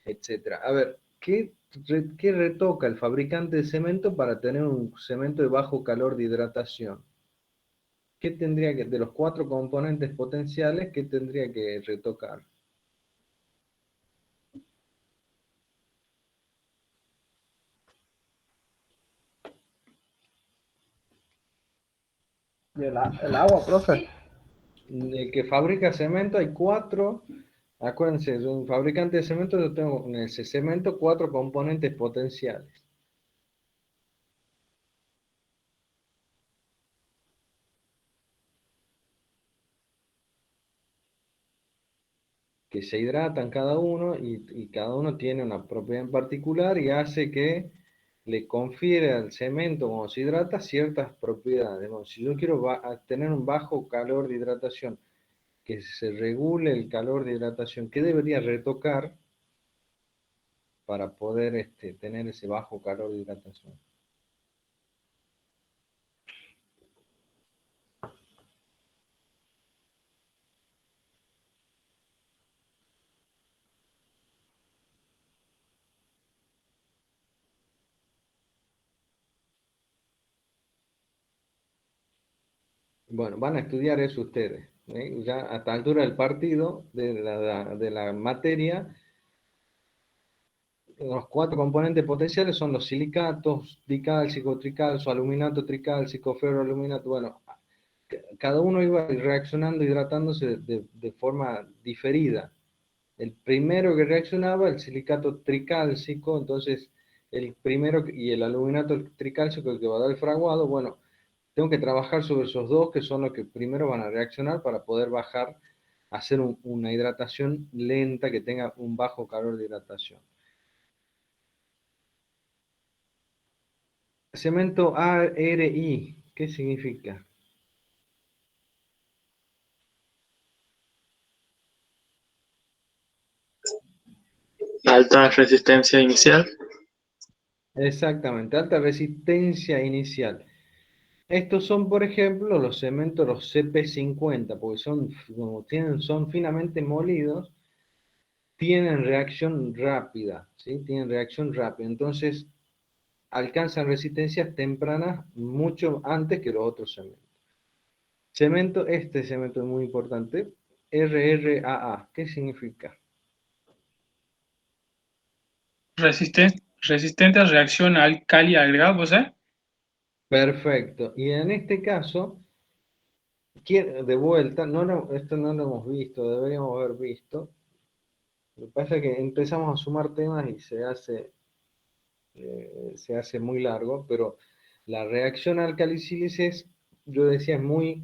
etc. A ver, ¿qué retoca el fabricante de cemento para tener un cemento de bajo calor de hidratación? ¿Qué tendría que, de los 4 componentes potenciales, qué tendría que retocar? Y el agua, profe. El que fabrica cemento hay 4, acuérdense, de un fabricante de cemento yo tengo en ese cemento 4 componentes potenciales. Que se hidratan cada uno y cada uno tiene una propiedad en particular y hace que le confiere al cemento cuando se hidrata ciertas propiedades. Bueno, si yo quiero tener un bajo calor de hidratación, que se regule el calor de hidratación, ¿qué debería retocar para poder tener ese bajo calor de hidratación? Bueno, van a estudiar eso ustedes. Ya a esta altura del partido, de la materia, los 4 componentes potenciales son los silicatos, dicálcico, tricalcio, aluminato, tricálcico, ferroaluminato. Bueno, cada uno iba reaccionando, hidratándose de forma diferida. El primero que reaccionaba, el silicato tricálcico, entonces el primero y el aluminato tricálcico, el que va a dar el fraguado, bueno, tengo que trabajar sobre esos dos que son los que primero van a reaccionar para poder bajar, hacer una hidratación lenta que tenga un bajo calor de hidratación. Cemento ARI, ¿qué significa? Alta resistencia inicial. Exactamente, alta resistencia inicial. Estos son, por ejemplo, los cementos, los CP50, porque son, como son finamente molidos, tienen reacción rápida, ¿sí? Tienen reacción rápida. Entonces, alcanzan resistencias tempranas mucho antes que los otros cementos. Este cemento es muy importante, RRAA, ¿qué significa? Resistente a reacción álcali agregado, ¿vos sabés? Perfecto. Y en este caso, de vuelta, esto no lo hemos visto, deberíamos haber visto. Lo que pasa es que empezamos a sumar temas y se hace muy largo, pero la reacción alcali-sílice, yo decía, es muy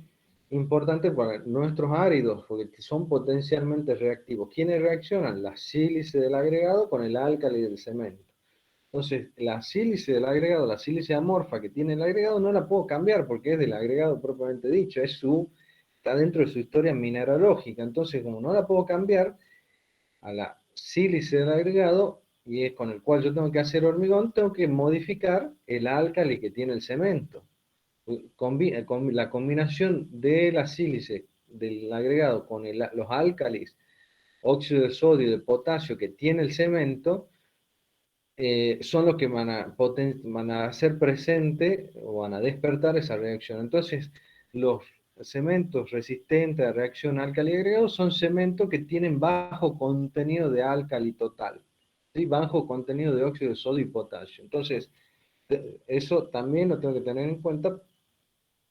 importante para nuestros áridos, porque son potencialmente reactivos. ¿Quiénes reaccionan? La sílice del agregado con el álcali del cemento. Entonces, la sílice del agregado, la sílice amorfa que tiene el agregado, no la puedo cambiar porque es del agregado propiamente dicho, está dentro de su historia mineralógica. Entonces, como no la puedo cambiar, a la sílice del agregado, y es con el cual yo tengo que hacer hormigón, tengo que modificar el álcali que tiene el cemento. La combinación de la sílice del agregado con los álcalis, óxido de sodio y de potasio que tiene el cemento, son los que van a hacer presente o van a despertar esa reacción. Entonces, los cementos resistentes a reacción álcali agregado son cementos que tienen bajo contenido de álcali total, ¿sí? Bajo contenido de óxido de sodio y potasio. Entonces, eso también lo tengo que tener en cuenta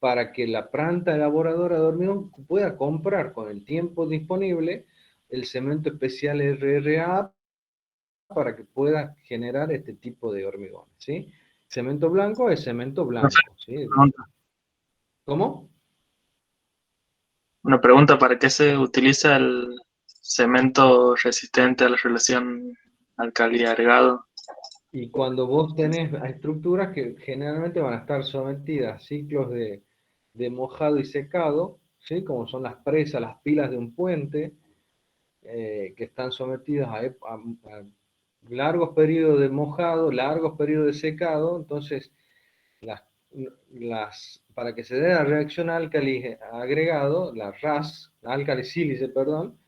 para que la planta elaboradora de hormigón pueda comprar con el tiempo disponible el cemento especial RRA para que pueda generar este tipo de hormigón, ¿sí? Cemento blanco es cemento blanco, ¿sí? ¿Cómo? Una pregunta, ¿para qué se utiliza el cemento resistente a la relación alcali-agregado? Y cuando vos tenés estructuras que generalmente van a estar sometidas a ciclos de mojado y secado, ¿sí? Como son las presas, las pilas de un puente, que están sometidas a largos periodos de mojado, largos periodos de secado, entonces las, para que se dé la reacción álcali agregado, la RAS, álcali sílice, perdón,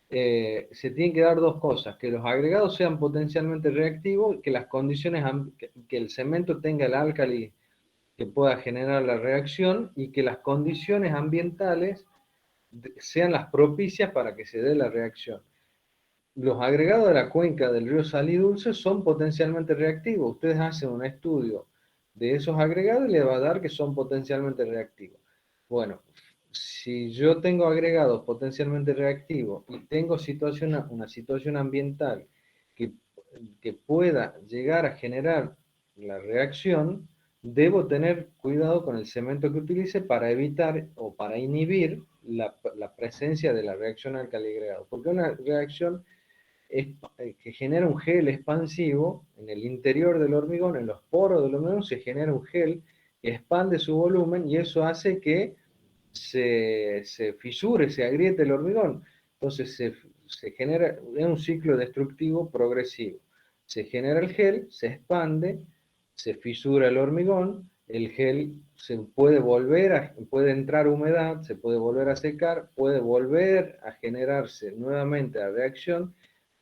se tienen que dar dos cosas, que los agregados sean potencialmente reactivos, que las condiciones, que el cemento tenga el álcali que pueda generar la reacción y que las condiciones ambientales sean las propicias para que se dé la reacción. Los agregados de la cuenca del río Salí Dulce son potencialmente reactivos. Ustedes hacen un estudio de esos agregados y les va a dar que son potencialmente reactivos. Bueno, si yo tengo agregados potencialmente reactivos y tengo una situación ambiental que pueda llegar a generar la reacción, debo tener cuidado con el cemento que utilice para evitar o para inhibir la presencia de la reacción alcali agregado. Porque una reacción que genera un gel expansivo en el interior del hormigón, en los poros del hormigón se genera un gel que expande su volumen y eso hace que se fisure, se agriete el hormigón. Entonces se genera un ciclo destructivo progresivo. Se genera el gel, se expande, se fisura el hormigón, el gel se puede entrar humedad, se puede volver a secar, puede volver a generarse nuevamente la reacción,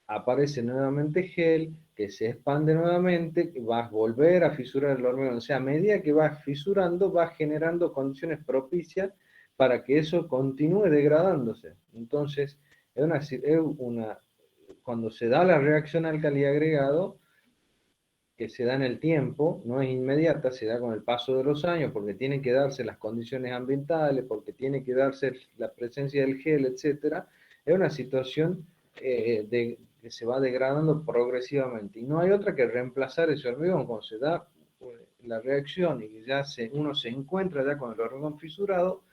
aparece nuevamente gel, que se expande nuevamente, vas a volver a fisurar el hormigón. O sea, a medida que vas fisurando, vas generando condiciones propicias para que eso continúe degradándose. Entonces, cuando se da la reacción álcali agregado, que se da en el tiempo, no es inmediata, se da con el paso de los años, porque tienen que darse las condiciones ambientales, porque tiene que darse la presencia del gel, etc. Es una situación que se va degradando progresivamente. Y no hay otra que reemplazar ese hormigón. Cuando se da la reacción y ya uno se encuentra ya con el hormigón fisurado,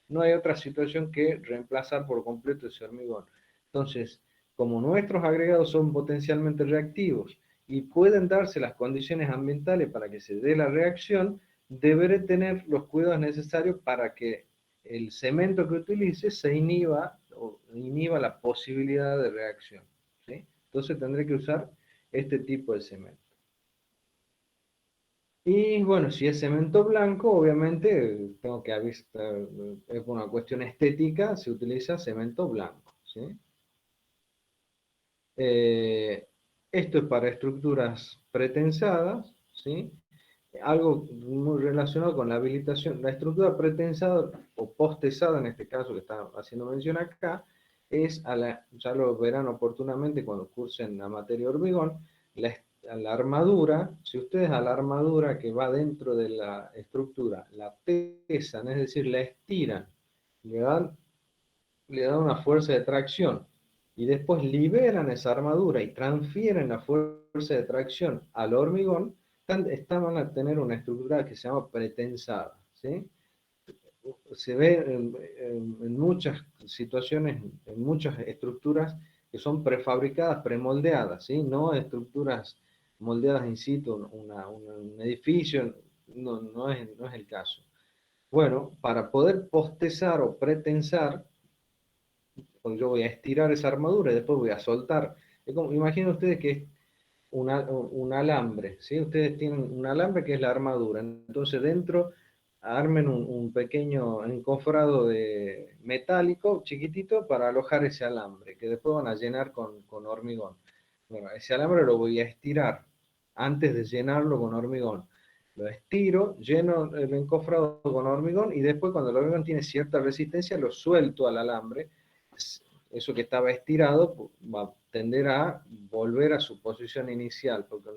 no hay otra situación que reemplazar por completo ese hormigón. Entonces, como nuestros agregados son potencialmente reactivos, y pueden darse las condiciones ambientales para que se dé la reacción, deberé tener los cuidados necesarios para que el cemento que utilice se inhiba o inhiba la posibilidad de reacción, ¿sí? Entonces tendré que usar este tipo de cemento. Y bueno, si es cemento blanco, obviamente tengo que avisar, es por una cuestión estética, se utiliza cemento blanco, ¿sí? Esto es para estructuras pretensadas, ¿sí? Algo muy relacionado con la habilitación. La estructura pretensada o postesada, en este caso que está haciendo mención acá, es, ya lo verán oportunamente cuando cursen la materia hormigón, a la armadura. Si ustedes a la armadura que va dentro de la estructura la pesan, es decir, la estiran, le dan una fuerza de tracción, y después liberan esa armadura y transfieren la fuerza de tracción al hormigón, van a tener una estructura que se llama pretensada, ¿sí? Se ve en muchas situaciones, en muchas estructuras que son prefabricadas, premoldeadas, ¿sí? No estructuras moldeadas in situ, un edificio, no es el caso. Bueno, para poder postesar o pretensar, porque yo voy a estirar esa armadura y después voy a soltar. Imaginen ustedes que es un alambre, ¿sí? Ustedes tienen un alambre que es la armadura, entonces dentro armen un pequeño encofrado de metálico chiquitito para alojar ese alambre, que después van a llenar con hormigón. Bueno, ese alambre lo voy a estirar antes de llenarlo con hormigón. Lo estiro, lleno el encofrado con hormigón y después cuando el hormigón tiene cierta resistencia lo suelto al alambre. Eso que estaba estirado va a tender a volver a su posición inicial, porque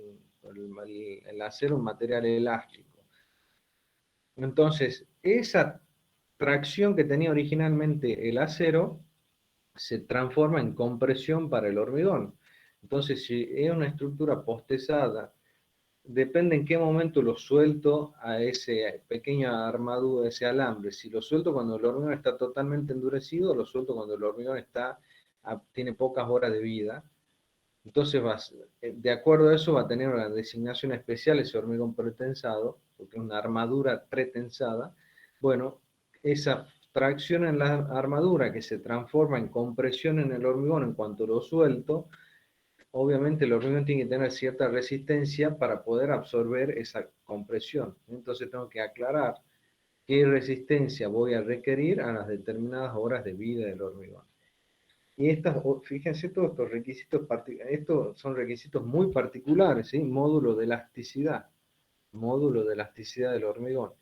el acero es un material elástico. Entonces, esa tracción que tenía originalmente el acero se transforma en compresión para el hormigón. Entonces, si es una estructura postesada, depende en qué momento lo suelto a ese pequeña armadura, ese alambre. Si lo suelto cuando el hormigón está totalmente endurecido, o lo suelto cuando el hormigón tiene pocas horas de vida. Entonces, de acuerdo a eso, va a tener una designación especial ese hormigón pretensado, porque es una armadura pretensada. Bueno, esa tracción en la armadura que se transforma en compresión en el hormigón en cuanto lo suelto, obviamente el hormigón tiene que tener cierta resistencia para poder absorber esa compresión. Entonces tengo que aclarar qué resistencia voy a requerir a las determinadas horas de vida del hormigón. Y fíjense todos estos requisitos, estos son requisitos muy particulares, ¿sí? Módulo de elasticidad del hormigón.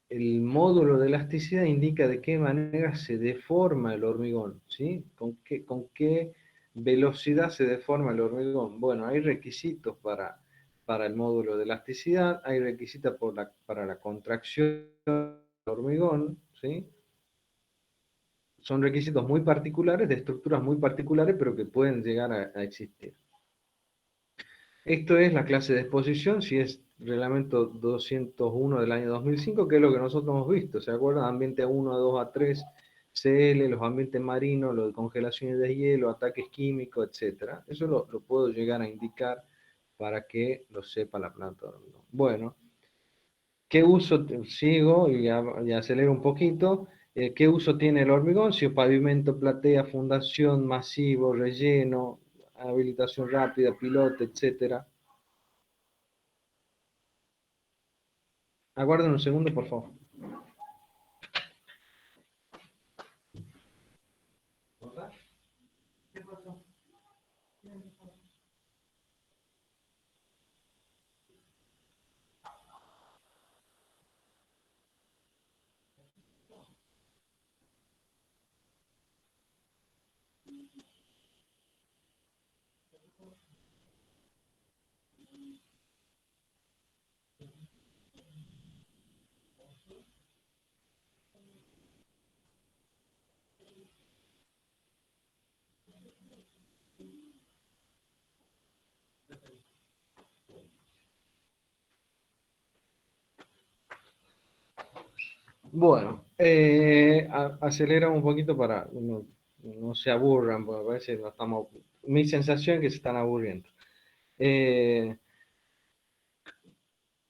El módulo de elasticidad indica de qué manera se deforma el hormigón, ¿sí? Con qué velocidad se deforma el hormigón. Bueno, hay requisitos para el módulo de elasticidad, hay requisitos para la contracción del hormigón, ¿sí? Son requisitos muy particulares, de estructuras muy particulares, pero que pueden llegar a existir. Esto es la clase de exposición, si es reglamento 201 del año 2005, que es lo que nosotros hemos visto. ¿Se acuerdan? Ambiente A1, A2, A3, CL, los ambientes marinos, lo de congelaciones de hielo, ataques químicos, etc. Eso lo puedo llegar a indicar para que lo sepa la planta de hormigón. Bueno, ¿qué uso? Sigo y acelero un poquito. ¿Qué uso tiene el hormigón? Si es pavimento, platea, fundación, masivo, relleno, habilitación rápida, pilote, etcétera. Aguarden un segundo, por favor. Bueno, aceleramos un poquito para no se aburran, porque a veces no estamos. Mi sensación es que se están aburriendo.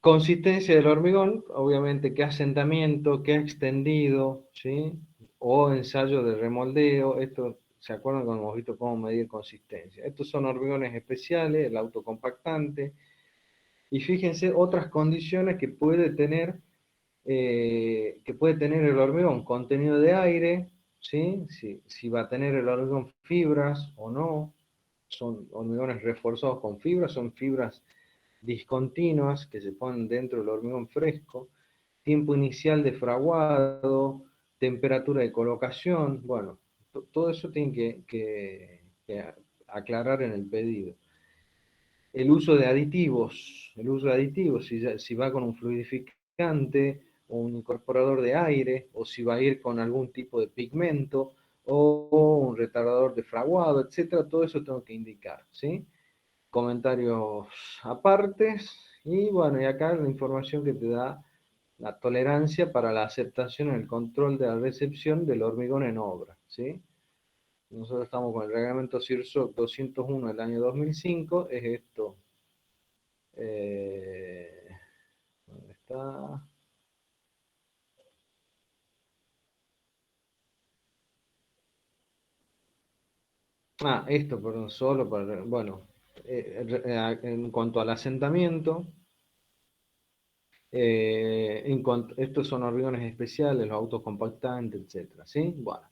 Consistencia del hormigón, obviamente, qué asentamiento, qué extendido, ¿sí? O ensayo de remoldeo. Esto, ¿se acuerdan cuando hemos visto cómo medir consistencia? Estos son hormigones especiales, el autocompactante. Y fíjense otras condiciones que puede tener el hormigón: contenido de aire, ¿sí? Si va a tener el hormigón fibras o no. Son hormigones reforzados con fibras, son fibras discontinuas que se ponen dentro del hormigón fresco, tiempo inicial de fraguado, temperatura de colocación. Bueno, todo eso tiene que aclarar en el pedido. El uso de aditivos, si va con un fluidificante o un incorporador de aire, o si va a ir con algún tipo de pigmento o un retardador de fraguado, etcétera, todo eso tengo que indicar, ¿sí? Comentarios apartes, y bueno, y acá la información que te da la tolerancia para la aceptación en el control de la recepción del hormigón en obra, ¿sí? Nosotros estamos con el reglamento CIRSOC 201 del año 2005, es esto. ¿Dónde está? Esto, perdón, solo para, bueno, en cuanto al asentamiento, estos son hormigones especiales, los autocompactantes, etcétera, ¿sí? Bueno,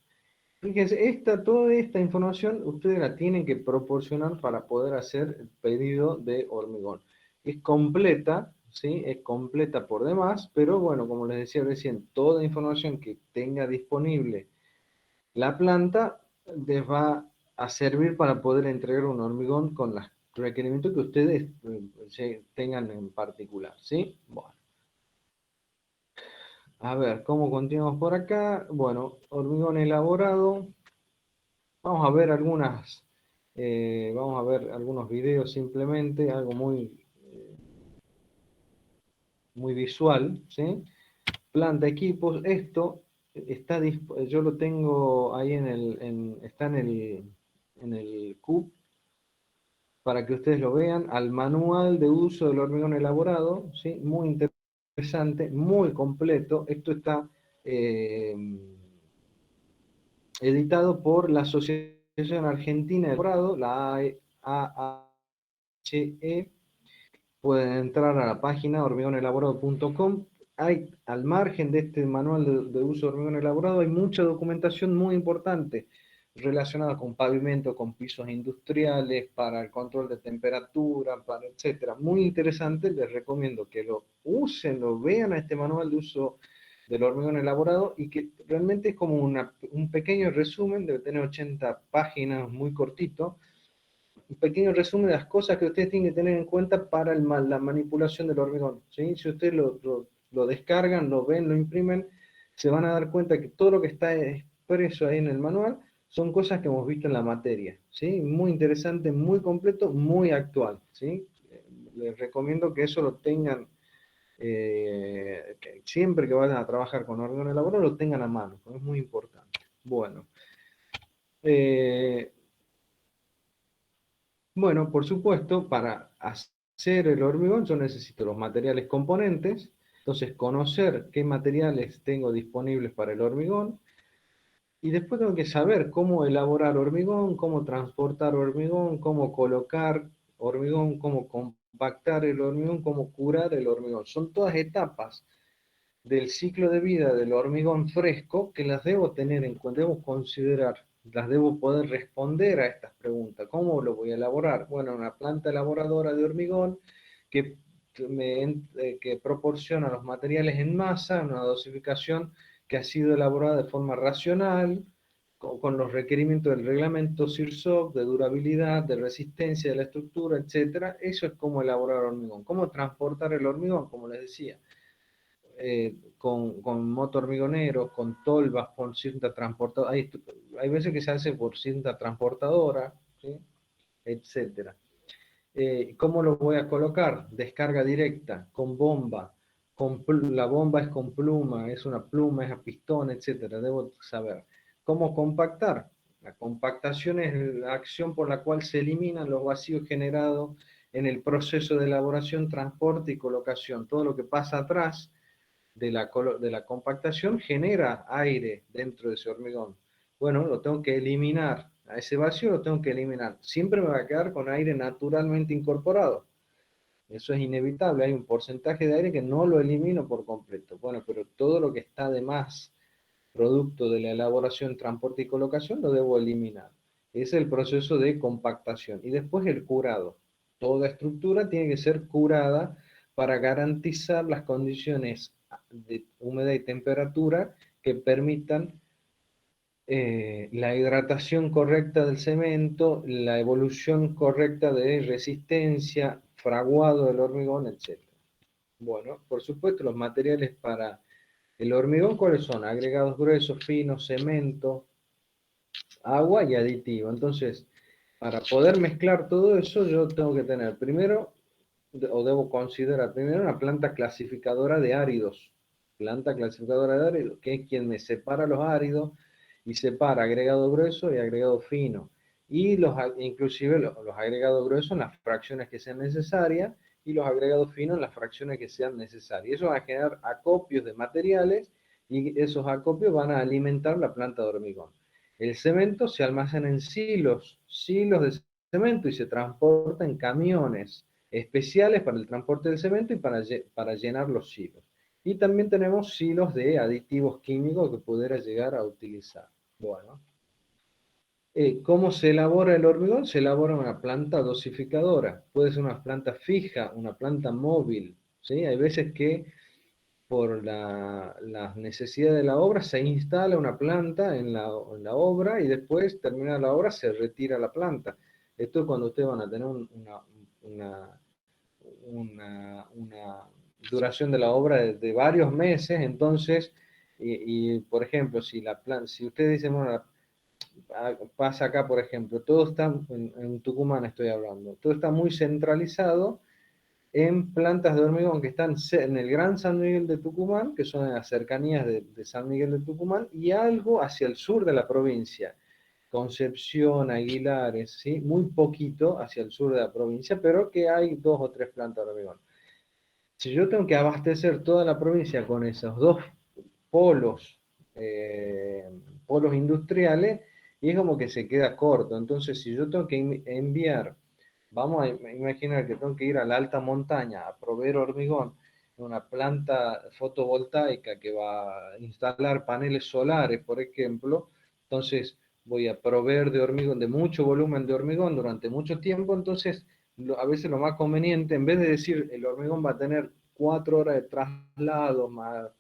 fíjense, toda esta información ustedes la tienen que proporcionar para poder hacer el pedido de hormigón. Es completa, ¿sí? Es completa por demás, pero bueno, como les decía recién, toda información que tenga disponible la planta les va a servir para poder entregar un hormigón con los requerimientos que ustedes tengan en particular, ¿sí? Bueno. A ver, ¿cómo continuamos por acá? Bueno, hormigón elaborado. Vamos a ver algunos videos simplemente, algo muy visual, ¿sí? Planta, equipos, esto yo lo tengo ahí está en el CUP, para que ustedes lo vean, al manual de uso del hormigón elaborado, ¿sí? Muy interesante, muy completo. Esto está editado por la Asociación Argentina de Elaborado, la AHE. Pueden entrar a la página hormigonelaborado.com. Al margen de este manual de uso de hormigón elaborado, hay mucha documentación muy importante relacionada con pavimento, con pisos industriales, para el control de temperatura, etcétera. Muy interesante, les recomiendo que lo usen, lo vean a este manual de uso del hormigón elaborado, y que realmente es como un pequeño resumen, debe tener 80 páginas, muy cortito, un pequeño resumen de las cosas que ustedes tienen que tener en cuenta para la manipulación del hormigón, ¿sí? Si ustedes lo descargan, lo ven, lo imprimen, se van a dar cuenta que todo lo que está expreso ahí en el manual son cosas que hemos visto en la materia, ¿sí? Muy interesante, muy completo, muy actual, ¿sí? Les recomiendo que eso lo tengan, que siempre que vayan a trabajar con hormigón elaborado, lo tengan a mano, porque es muy importante. Bueno. Bueno, por supuesto, para hacer el hormigón yo necesito los materiales componentes. Entonces, conocer qué materiales tengo disponibles para el hormigón, y después tengo que saber cómo elaborar hormigón, cómo transportar hormigón, cómo colocar hormigón, cómo compactar el hormigón, cómo curar el hormigón. Son todas etapas del ciclo de vida del hormigón fresco que las debo tener en cuenta, debo considerar, las debo poder responder a estas preguntas. ¿Cómo lo voy a elaborar? Bueno, una planta elaboradora de hormigón que que proporciona los materiales en masa, una dosificación que ha sido elaborada de forma racional, con los requerimientos del reglamento CIRSOC, de durabilidad, de resistencia de la estructura, etcétera. Eso es cómo elaborar hormigón. Cómo transportar el hormigón, como les decía, con motormigoneros, con tolvas, con cinta transportadora. Hay veces que se hace por cinta transportadora, ¿sí? Etcétera. ¿Cómo lo voy a colocar? Descarga directa, con bomba. La bomba es con pluma, es una pluma, es a pistón, etcétera. Debo saber. ¿Cómo compactar? La compactación es la acción por la cual se eliminan los vacíos generados en el proceso de elaboración, transporte y colocación. Todo lo que pasa atrás de la compactación genera aire dentro de ese hormigón. Bueno, lo tengo que eliminar. A ese vacío lo tengo que eliminar. Siempre me va a quedar con aire naturalmente incorporado. Eso es inevitable. Hay un porcentaje de aire que no lo elimino por completo. Bueno, pero todo lo que está de más, producto de la elaboración, transporte y colocación, lo debo eliminar. Ese es el proceso de compactación. Y después el curado. Toda estructura tiene que ser curada para garantizar las condiciones de humedad y temperatura que permitan la hidratación correcta del cemento, la evolución correcta de resistencia, fraguado del hormigón, etc. Bueno, por supuesto, los materiales para el hormigón, ¿cuáles son? Agregados gruesos, finos, cemento, agua y aditivo. Entonces, para poder mezclar todo eso, yo tengo que tener primero, o debo considerar primero, una planta clasificadora de áridos. Planta clasificadora de áridos, que es quien me separa los áridos y separa agregado grueso y agregado fino. Y inclusive los agregados gruesos en las fracciones que sean necesarias y los agregados finos en las fracciones que sean necesarias. Eso va a generar acopios de materiales y esos acopios van a alimentar la planta de hormigón. El cemento se almacena en silos de cemento y se transporta en camiones especiales para el transporte del cemento y para llenar los silos. Y también tenemos silos de aditivos químicos que pudiera llegar a utilizar. Bueno, ¿cómo se elabora el hormigón? Se elabora una planta dosificadora. Puede ser una planta fija, una planta móvil. ¿Sí? Hay veces que por las necesidades de la obra se instala una planta en la obra y después, terminada la obra, se retira la planta. Esto es cuando ustedes van a tener una duración de la obra de varios meses. Entonces, por ejemplo, si ustedes dicen, bueno, pasa acá, por ejemplo, todo está, en Tucumán estoy hablando, todo está muy centralizado en plantas de hormigón que están en el Gran San Miguel de Tucumán, que son en las cercanías de San Miguel de Tucumán, y algo hacia el sur de la provincia, Concepción, Aguilares, ¿sí? Muy poquito hacia el sur de la provincia, pero que hay 2 o 3 plantas de hormigón. Si yo tengo que abastecer toda la provincia con esos 2 polos, polos industriales, y es como que se queda corto. Entonces, si yo tengo que enviar, vamos a imaginar que tengo que ir a la alta montaña a proveer hormigón en una planta fotovoltaica que va a instalar paneles solares, por ejemplo, entonces voy a proveer de hormigón, de mucho volumen de hormigón durante mucho tiempo. Entonces a veces lo más conveniente, en vez de decir el hormigón va a tener 4 horas de traslado, más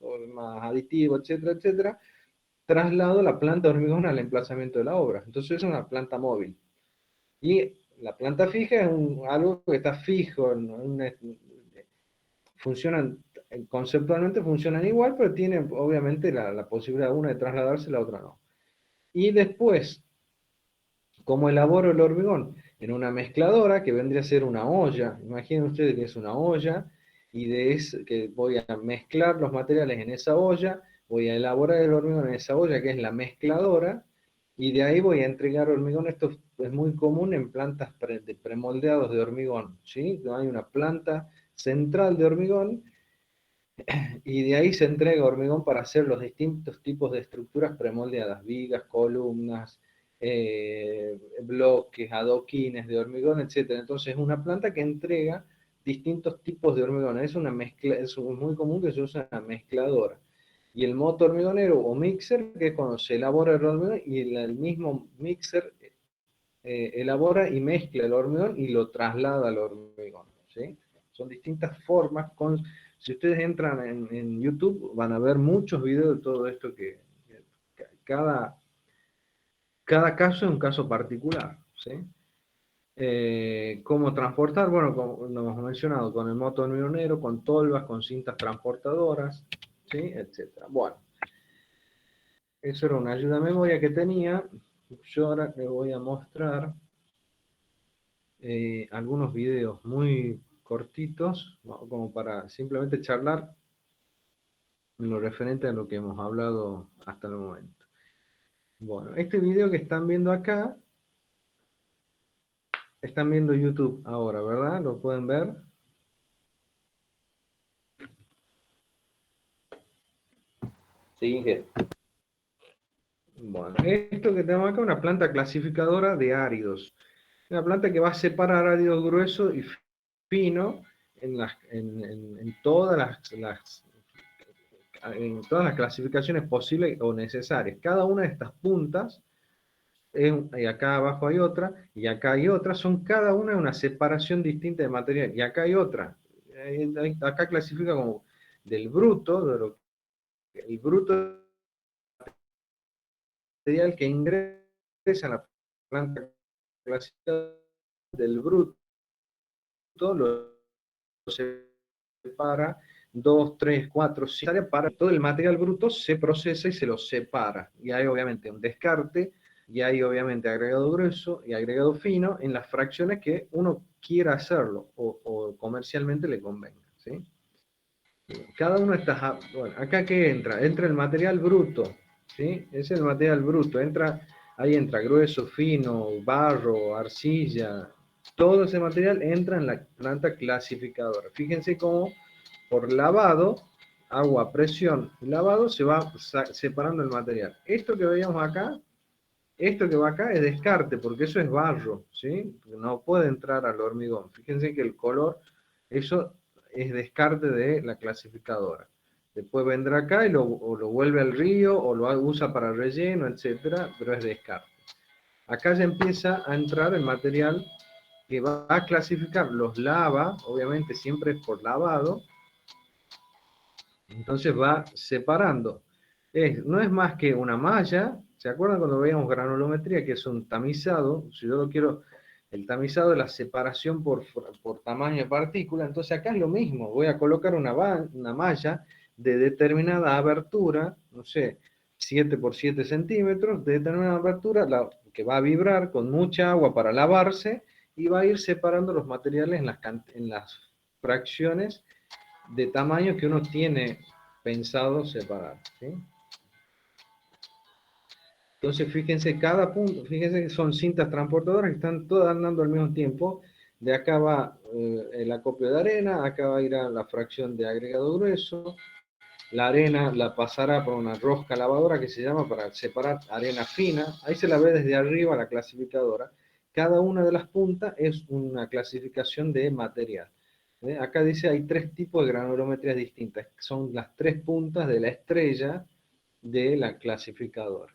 aditivo, etcétera, etcétera, traslado la planta de hormigón al emplazamiento de la obra. Entonces es una planta móvil. Y la planta fija es algo que está fijo, conceptualmente funcionan igual, pero tiene obviamente la posibilidad una de trasladarse, la otra no. Y después, ¿cómo elaboro el hormigón? En una mezcladora que vendría a ser una olla. Imaginen ustedes que es una olla y que voy a mezclar los materiales en esa olla, voy a elaborar el hormigón en esa olla que es la mezcladora, y de ahí voy a entregar hormigón. Esto es muy común en plantas de premoldeados de hormigón, ¿sí? Hay una planta central de hormigón y de ahí se entrega hormigón para hacer los distintos tipos de estructuras premoldeadas, vigas, columnas, bloques, adoquines de hormigón, etc. Entonces es una planta que entrega distintos tipos de hormigón. Es una mezcla, es muy común que se use una mezcladora. Y el moto hormigonero o mixer, que es cuando se elabora el hormigón y el mismo mixer elabora y mezcla el hormigón y lo traslada al hormigón, ¿sí? Son distintas formas. Si ustedes entran en YouTube van a ver muchos videos de todo esto, que cada caso es un caso particular, ¿sí? ¿Cómo transportar? Bueno, como lo hemos mencionado, con el moto hormigonero, con tolvas, con cintas transportadoras, ¿sí? Etcétera. Bueno, eso era una ayuda a memoria que tenía. Yo ahora le voy a mostrar algunos videos muy cortitos, ¿no? Como para simplemente charlar en lo referente a lo que hemos hablado hasta el momento. Bueno, este video que están viendo acá, están viendo YouTube ahora, ¿verdad? ¿Lo pueden ver? Sí, Inge. Bueno, esto que tenemos acá es una planta clasificadora de áridos. Una planta que va a separar áridos gruesos y finos en todas en todas las clasificaciones posibles o necesarias. Cada una de estas puntas, y acá abajo hay otra, y acá hay otra, son cada una una separación distinta de material. Y acá hay otra. Acá clasifica como del bruto, el bruto material que ingresa a la planta clasificadora del bruto, lo separa 2, 3, 4, 5 áreas para todo el material bruto se procesa y se lo separa. Y hay obviamente un descarte, y hay obviamente agregado grueso y agregado fino en las fracciones que uno quiera hacerlo o comercialmente le convenga, ¿sí? Cada una de estas, bueno, acá que entra el material bruto, ¿sí? Es el material bruto, ahí entra grueso, fino, barro, arcilla, todo ese material entra en la planta clasificadora. Fíjense cómo por lavado, agua, presión y lavado se va separando el material. Esto que veíamos acá, esto que va acá es descarte, porque eso es barro, ¿sí? No puede entrar al hormigón. Fíjense que el color, eso es descarte de la clasificadora. Después vendrá acá y o lo vuelve al río, o lo usa para relleno, etcétera, pero es descarte. Acá ya empieza a entrar el material que va a clasificar, los lava, obviamente siempre es por lavado, entonces va separando. No es más que una malla. ¿Se acuerdan cuando veíamos granulometría, que es un tamizado? Si yo lo quiero, el tamizado es la separación por tamaño de partícula. Entonces acá es lo mismo. Voy a colocar una malla de determinada abertura, no sé, 7 por 7 centímetros, de determinada abertura, que va a vibrar con mucha agua para lavarse, y va a ir separando los materiales en las fracciones de tamaño que uno tiene pensado separar, ¿sí? Entonces, fíjense, cada punto, fíjense que son cintas transportadoras que están todas andando al mismo tiempo. De acá va el acopio de arena, acá va a ir a la fracción de agregado grueso. La arena la pasará por una rosca lavadora que se llama para separar arena fina. Ahí se la ve desde arriba la clasificadora. Cada una de las puntas es una clasificación de material. Acá dice hay 3 tipos de granulometrías distintas. Son las 3 puntas de la estrella de la clasificadora.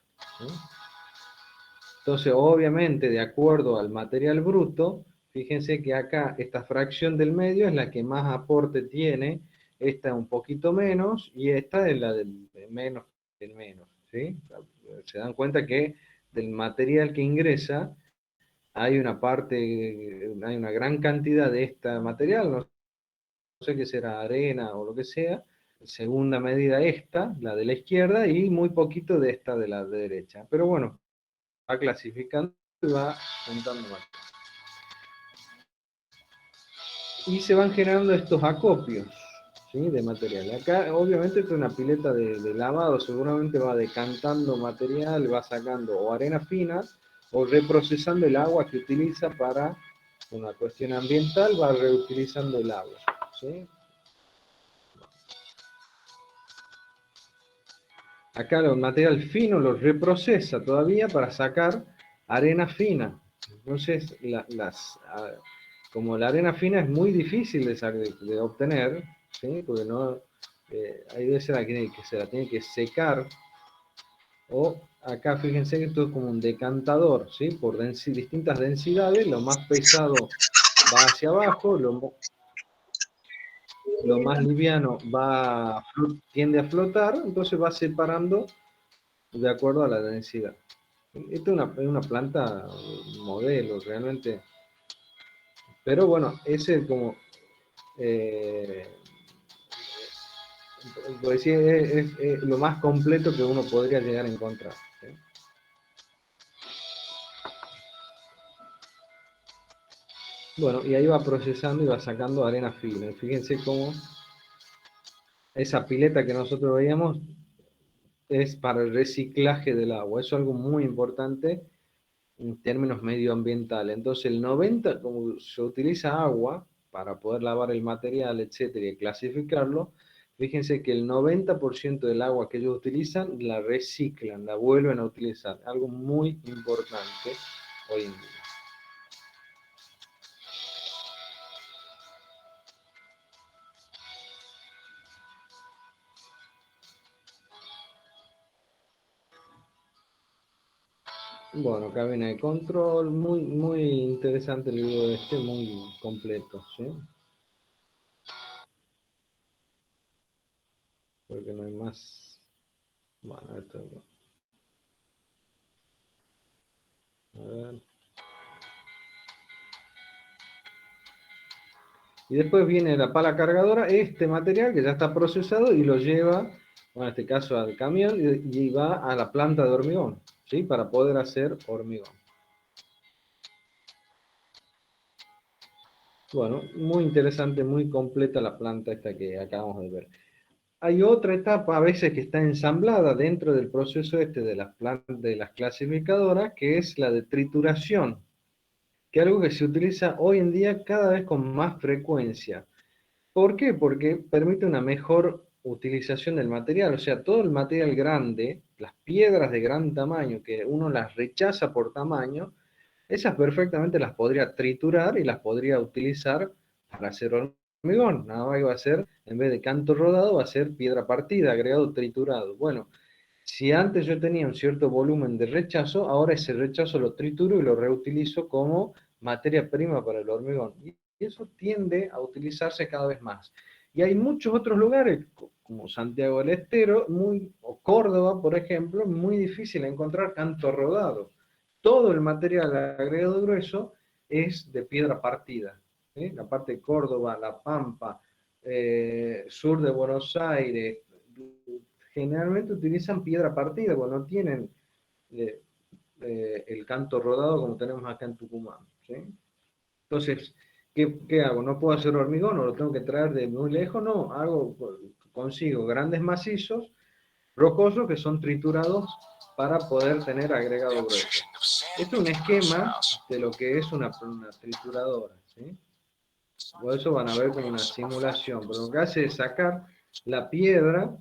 Entonces, obviamente, de acuerdo al material bruto, fíjense que acá esta fracción del medio es la que más aporte tiene, esta un poquito menos, y esta es la del menos del menos, ¿sí? Se dan cuenta que del material que ingresa hay una parte, hay una gran cantidad de este material, no sé qué será, arena o lo que sea, segunda medida esta, la de la izquierda, y muy poquito de esta de la derecha. Pero bueno, va clasificando y va juntando más. Y se van generando estos acopios, ¿sí?, de material. Acá obviamente es una pileta de lavado, seguramente va decantando material, va sacando o arena fina o reprocesando el agua que utiliza para una cuestión ambiental, va reutilizando el agua, ¿sí? Acá el material fino lo reprocesa todavía para sacar arena fina. Entonces, como la arena fina es muy difícil de obtener, ¿sí?, porque no, hay veces que se la tiene que secar, o acá fíjense que esto es como un decantador, ¿sí?, por distintas densidades. Lo más pesado va hacia abajo, lo más liviano tiende a flotar, entonces va separando de acuerdo a la densidad. Esta es una planta modelo, realmente. Pero bueno, ese es como, pues sí, es lo más completo que uno podría llegar a encontrar. ¿Sí? Bueno, y ahí va procesando y va sacando arena fina. Fíjense cómo esa pileta que nosotros veíamos es para el reciclaje del agua. Eso es algo muy importante en términos medioambientales. Entonces, el 90, como se utiliza agua para poder lavar el material, etcétera, y clasificarlo, fíjense que el 90% del agua que ellos utilizan la reciclan, la vuelven a utilizar. Algo muy importante hoy en día. Bueno, cabina de control, muy interesante el video este, muy completo, ¿sí? Porque no hay más. Bueno, esto a ver. Y después viene la pala cargadora, este material que ya está procesado y lo lleva, bueno, en este caso al camión, y va a la planta de hormigón, ¿sí? Para poder hacer hormigón. Bueno, muy interesante, muy completa la planta esta que acabamos de ver. Hay otra etapa a veces que está ensamblada dentro del proceso este de las plantas, de las clasificadoras, que es la de trituración, que es algo que se utiliza hoy en día cada vez con más frecuencia. ¿Por qué? Porque permite una mejor utilización del material, o sea, todo el material grande, las piedras de gran tamaño que uno las rechaza por tamaño, esas perfectamente las podría triturar y las podría utilizar para hacer hormigón. Nada más que va a ser, en vez de canto rodado, va a ser piedra partida, agregado triturado. Bueno, si antes yo tenía un cierto volumen de rechazo, ahora ese rechazo lo trituro y lo reutilizo como materia prima para el hormigón. Y eso tiende a utilizarse cada vez más. Y hay muchos otros lugares, como Santiago del Estero, o Córdoba, por ejemplo, muy difícil encontrar canto rodado. Todo el material agregado grueso es de piedra partida. ¿Sí? La parte de Córdoba, La Pampa, sur de Buenos Aires, generalmente utilizan piedra partida, porque no tienen eh, el canto rodado como tenemos acá en Tucumán. ¿Sí? Entonces, ¿qué hago? ¿No puedo hacer hormigón o lo tengo que traer de muy lejos? No, consigo grandes macizos, rocosos, que son triturados para poder tener agregado grueso. Este es un esquema de lo que es una trituradora. ¿Sí? Por eso van a ver como una simulación, pero lo que hace es sacar la piedra,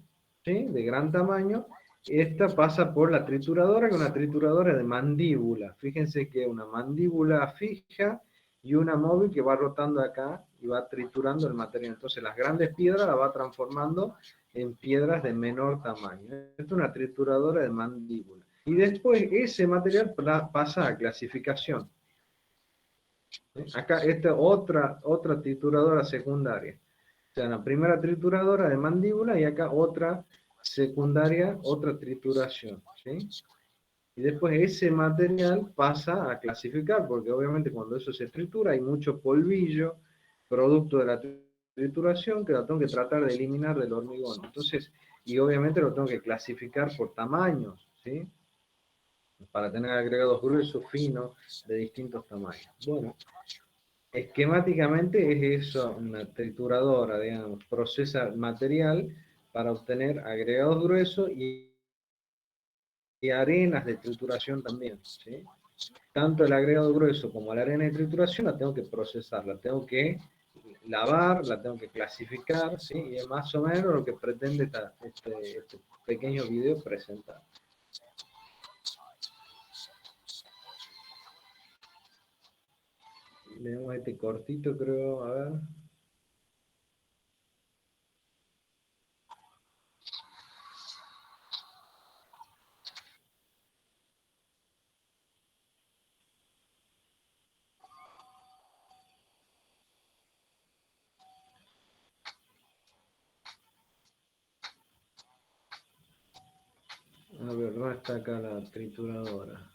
¿sí? De gran tamaño. Esta pasa por la trituradora, que es una trituradora de mandíbula. Fíjense que es una mandíbula fija y una móvil que va rotando acá y va triturando el material. Entonces las grandes piedras las va transformando en piedras de menor tamaño. Esta es una trituradora de mandíbula. Y después ese material pasa a clasificación. Acá esta otra trituradora secundaria. O sea, la primera trituradora de mandíbula y acá otra secundaria, otra trituración. ¿Sí? Y después ese material pasa a clasificar, porque obviamente cuando eso se tritura hay mucho polvillo, producto de la trituración, que lo tengo que tratar de eliminar del hormigón. Entonces, y obviamente lo tengo que clasificar por tamaños, ¿sí? Para tener agregados gruesos, finos, de distintos tamaños. Bueno, esquemáticamente es eso, una trituradora, digamos, procesa material para obtener agregados gruesos y arenas de trituración también, ¿sí? Tanto el agregado grueso como la arena de trituración la tengo que procesar, la tengo que lavar, la tengo que clasificar, ¿sí? Y es más o menos lo que pretende este pequeño video presentar. Leemos este cortito, creo, a ver. A ver, ¿dónde está acá la trituradora?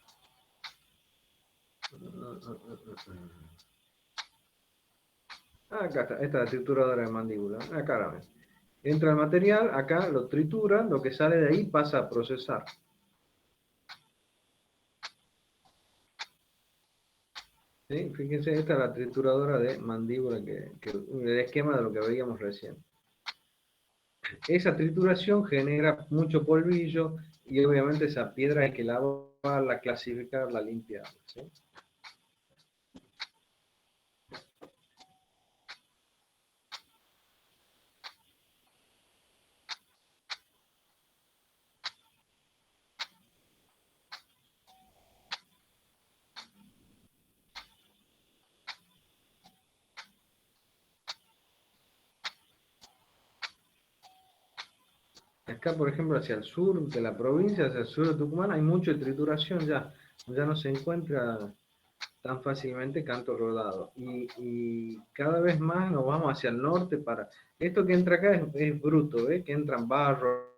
Acá está, esta es la trituradora de mandíbula. Acá la ven. Entra el material, acá lo tritura, lo que sale de ahí pasa a procesar. ¿Sí? Fíjense, esta es la trituradora de mandíbula, el esquema de lo que veíamos recién. Esa trituración genera mucho polvillo y obviamente esa piedra hay que lavarla, clasificarla, limpiarla. ¿Sí? Acá, por ejemplo, hacia el sur de la provincia, hacia el sur de Tucumán, hay mucha trituración ya. Ya no se encuentra tan fácilmente canto rodado. Y cada vez más nos vamos hacia el norte para... Esto que entra acá es bruto, ¿eh? Que entran barro,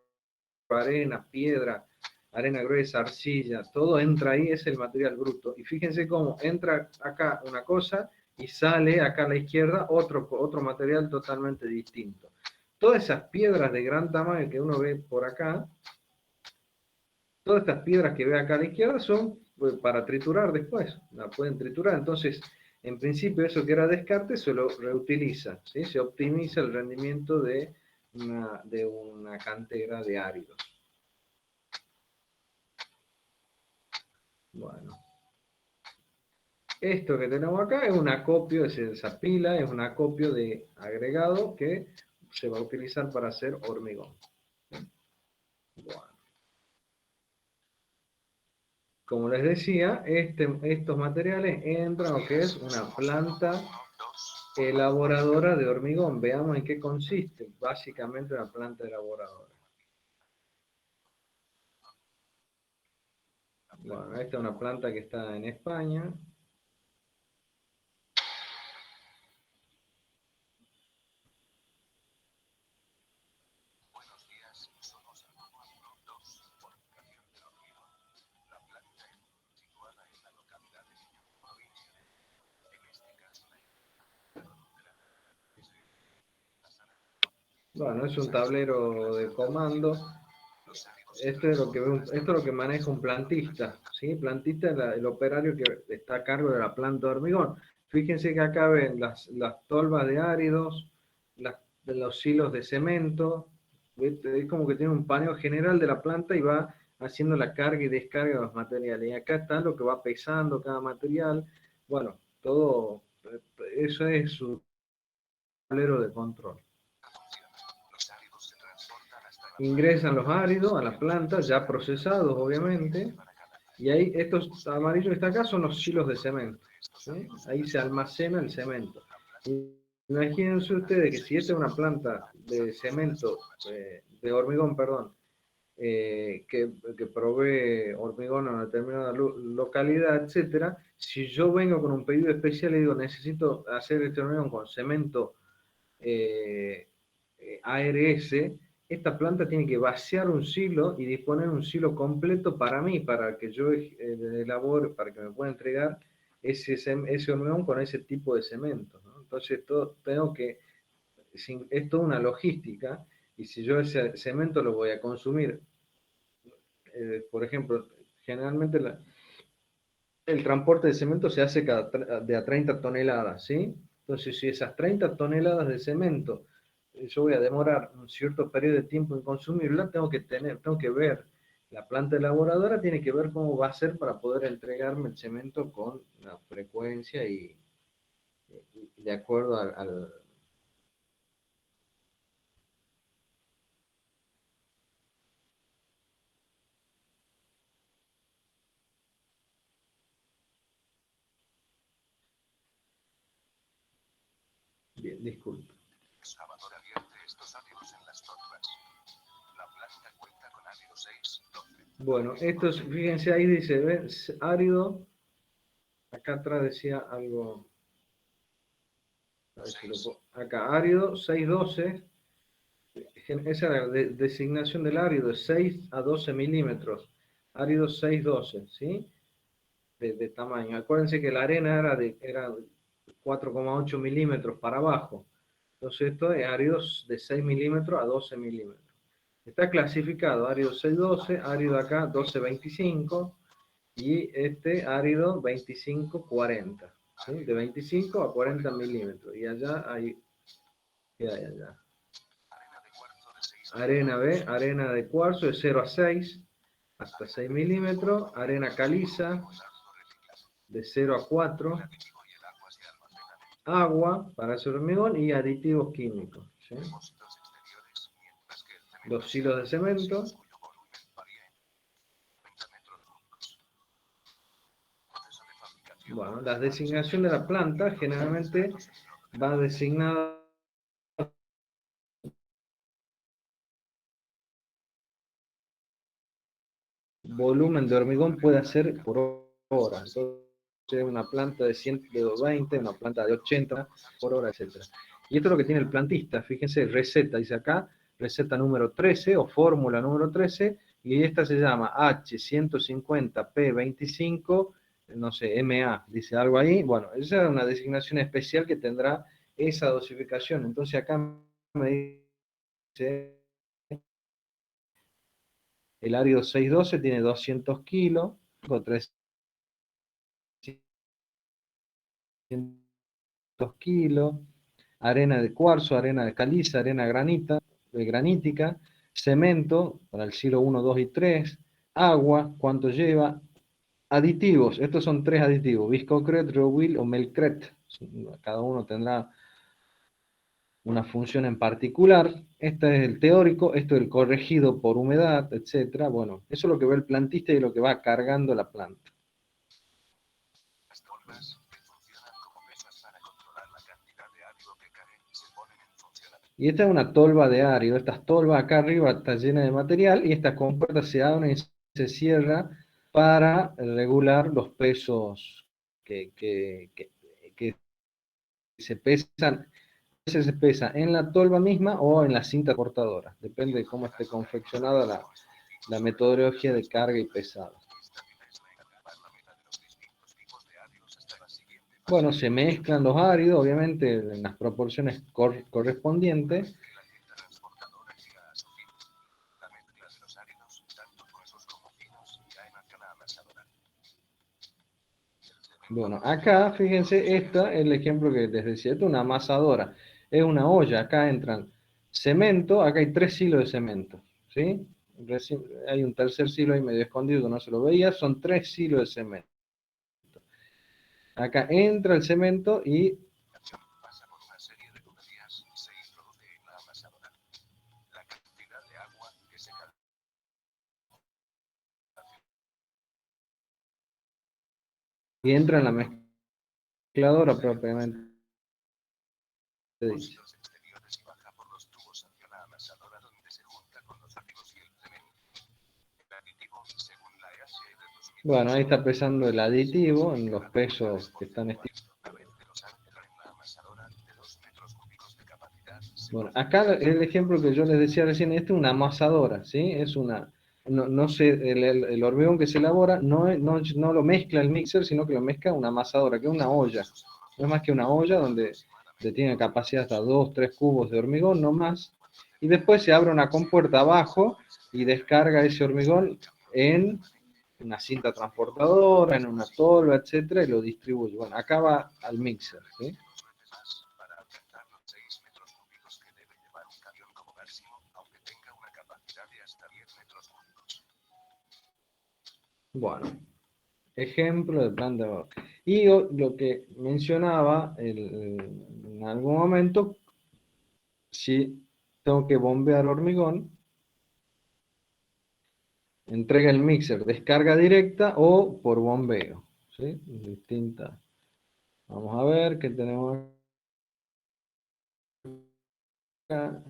arena, piedra, arena gruesa, arcilla, todo entra ahí, es el material bruto. Y fíjense cómo entra acá una cosa y sale acá a la izquierda otro material totalmente distinto. Todas esas piedras de gran tamaño que uno ve por acá, todas estas piedras que ve acá a la izquierda son para triturar después, la pueden triturar. Entonces, en principio eso que era descarte se lo reutiliza, ¿sí? Se optimiza el rendimiento de una cantera de áridos. Bueno. Esto que tenemos acá es un acopio, esa pila es un acopio de agregado que se va a utilizar para hacer hormigón. Bueno. Como les decía, estos materiales entran a lo que es una planta elaboradora de hormigón. Veamos en qué consiste. Básicamente una planta elaboradora. Bueno, esta es una planta que está en España. Bueno, es un tablero de comando. Esto es lo que maneja un plantista, ¿sí? Plantista es el operario que está a cargo de la planta de hormigón. Fíjense que acá ven las tolvas de áridos, los hilos de cemento. ¿Viste? Es como que tiene un paneo general de la planta y va haciendo la carga y descarga de los materiales. Y acá está lo que va pesando cada material. Bueno, todo eso es su tablero de control. Ingresan los áridos a la planta, ya procesados obviamente, y ahí estos amarillos que están acá son los silos de cemento, ¿sí? Ahí se almacena el cemento. Imagínense ustedes que si esta es una planta de cemento, de hormigón, perdón, que provee hormigón a una determinada localidad, etcétera, si yo vengo con un pedido especial y digo necesito hacer este hormigón con cemento ARS, esta planta tiene que vaciar un silo y disponer un silo completo para mí, para que yo elabore, para que me pueda entregar ese hormigón con ese tipo de cemento, ¿no? Entonces es toda una logística, y si yo ese cemento lo voy a consumir, por ejemplo, generalmente el transporte de cemento se hace de a 30 toneladas, ¿sí? Entonces, si esas 30 toneladas de cemento yo voy a demorar un cierto periodo de tiempo en consumirla, tengo que ver, la planta elaboradora tiene que ver cómo va a ser para poder entregarme el cemento con la frecuencia y de acuerdo al bien, disculpe. Bueno, estos, fíjense ahí dice, ¿ven? Árido, acá atrás decía algo, a ver si acá, árido 612, esa era la designación del árido, 6 a 12 milímetros, árido 612, ¿sí? de tamaño. Acuérdense que la arena era 4,8 milímetros para abajo. Entonces esto es áridos de 6 milímetros a 12 milímetros. Está clasificado árido 612, árido acá 1225 y este árido 2540. ¿Sí? De 25 a 40 milímetros. Y allá hay... ¿Qué hay allá? Arena B, arena de cuarzo de 0 a 6 hasta 6 milímetros. Arena caliza de 0 a 4. Agua para hacer hormigón y aditivos químicos. ¿Sí? 2 hilos de cemento. Bueno, la designación de la planta generalmente va designada volumen de hormigón puede hacer por hora. Entonces, una planta de 120, una planta de 80 por hora, etc. Y esto es lo que tiene el plantista. Fíjense, receta, dice acá, receta número 13 o fórmula número 13, y esta se llama H150P25, no sé, MA, dice algo ahí. Bueno, esa es una designación especial que tendrá esa dosificación. Entonces acá me dice... El árido 612 tiene 200 kilos, con 300 kilos, arena de cuarzo, arena de caliza, arena granítica, cemento para el silo 1, 2 y 3, agua, ¿cuánto lleva? Aditivos, estos son 3 aditivos, Viscocret, Rowil o Melcret, cada uno tendrá una función en particular. Este es el teórico, esto es el corregido por humedad, etcétera. Bueno, eso es lo que ve el plantista y lo que va cargando la planta. Y esta es una tolva de árido. Estas tolvas acá arriba está llena de material y esta compuerta se abre y se cierra para regular los pesos que se pesan. Se pesa en la tolva misma o en la cinta cortadora. Depende de cómo esté confeccionada la metodología de carga y pesado. Bueno, se mezclan los áridos, obviamente, en las proporciones correspondientes. Bueno, acá, fíjense, este es el ejemplo que les decía, esto es una amasadora, es una olla, acá entran cemento, acá hay 3 silos de cemento, ¿sí? Hay un tercer silo ahí medio escondido que no se lo veía, son 3 silos de cemento. Acá entra el cemento y entra en la mezcladora propiamente dicha. Bueno, ahí está pesando el aditivo en los pesos que están estimados. Bueno, acá el ejemplo que yo les decía recién, este es una amasadora, ¿sí? Es una, no sé, el hormigón que se elabora no lo mezcla el mixer, sino que lo mezcla una amasadora, que es una olla. No es más que una olla donde tiene capacidad hasta 2, 3 cubos de hormigón, no más. Y después se abre una compuerta abajo y descarga ese hormigón en una cinta transportadora, en una tolva, etcétera, y lo distribuye. Bueno, acá va al mixer, ¿sí? Bueno, ejemplo de planta de horno. Y lo que mencionaba en algún momento, si tengo que bombear hormigón, entrega el mixer, descarga directa o por bombeo, ¿sí? Distinta. Vamos a ver qué tenemos acá.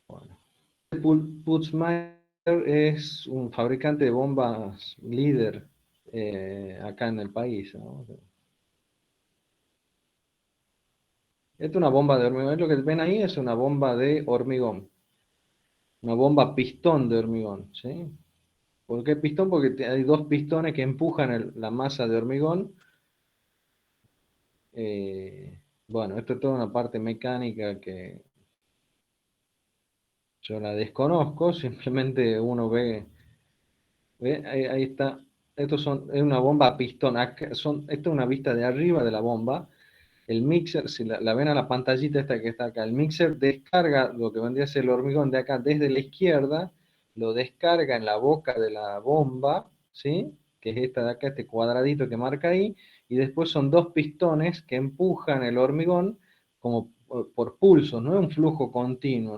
Bueno. Putzmeier es un fabricante de bombas líder acá en el país, ¿no? Esta es una bomba de hormigón. Lo que ven ahí es una bomba de hormigón. Una bomba pistón de hormigón, ¿sí? ¿Por qué pistón? Porque hay dos pistones que empujan la masa de hormigón. Bueno, esto es toda una parte mecánica que yo la desconozco, simplemente uno ve, ahí está. Es una bomba a pistón. Esto es una vista de arriba de la bomba. El mixer, si la ven a la pantallita esta que está acá, el mixer descarga lo que vendría a ser el hormigón de acá desde la izquierda, lo descarga en la boca de la bomba, ¿sí? Que es esta de acá, este cuadradito que marca ahí, y después son dos pistones que empujan el hormigón como por pulsos, no es un flujo continuo,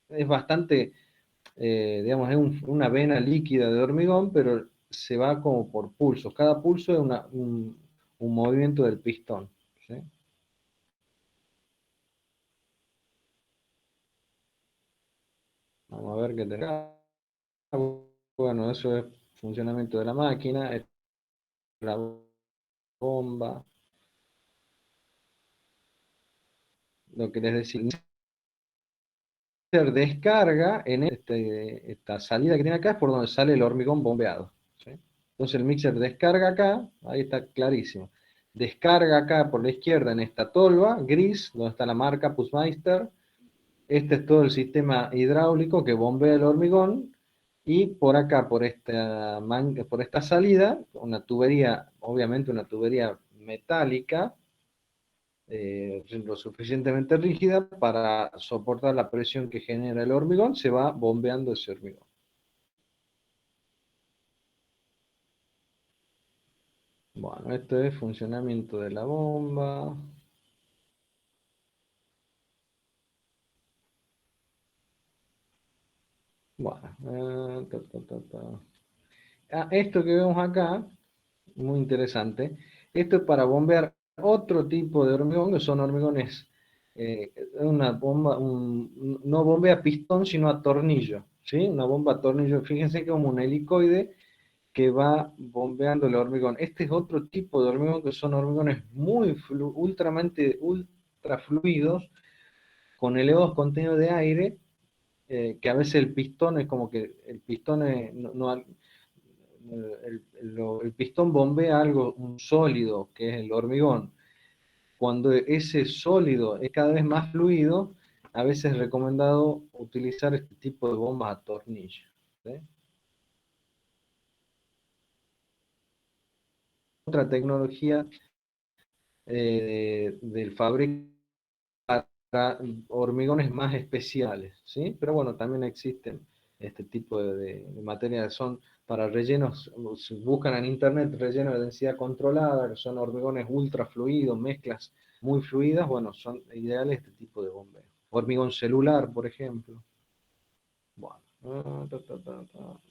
es bastante, digamos, es una vena líquida de hormigón, pero se va como por pulsos. Cada pulso es un movimiento del pistón, ¿sí? Vamos a ver qué tenemos. Bueno, eso es funcionamiento de la máquina, es la bomba. Lo que les decía, el descarga en esta salida que tiene acá es por donde sale el hormigón bombeado, ¿sí? Entonces el mixer descarga acá, ahí está clarísimo. Descarga acá por la izquierda en esta tolva gris, donde está la marca Putzmeister. Este es todo el sistema hidráulico que bombea el hormigón. Y por acá, por esta salida, una tubería, obviamente una tubería metálica, lo suficientemente rígida para soportar la presión que genera el hormigón, se va bombeando ese hormigón. Bueno, esto es funcionamiento de la bomba. Bueno, esto que vemos acá, muy interesante, esto es para bombear otro tipo de hormigón, que son hormigones, una bomba, no bombea pistón, sino a tornillo, ¿sí? Una bomba a tornillo, fíjense que es como un helicoide que va bombeando el hormigón. Este es otro tipo de hormigón, que son hormigones muy ultra fluidos, con elevados contenidos de aire, que a veces el pistón es como que el pistón el pistón bombea algo, un sólido, que es el hormigón. Cuando ese sólido es cada vez más fluido, a veces es recomendado utilizar este tipo de bombas a tornillo, ¿sí? Otra tecnología del fabricante para hormigones más especiales, ¿sí? Pero bueno, también existen este tipo de materiales, son para rellenos, si buscan en internet rellenos de densidad controlada, que son hormigones ultra fluidos, mezclas muy fluidas, bueno, son ideales este tipo de bombeo. Hormigón celular, por ejemplo. Bueno,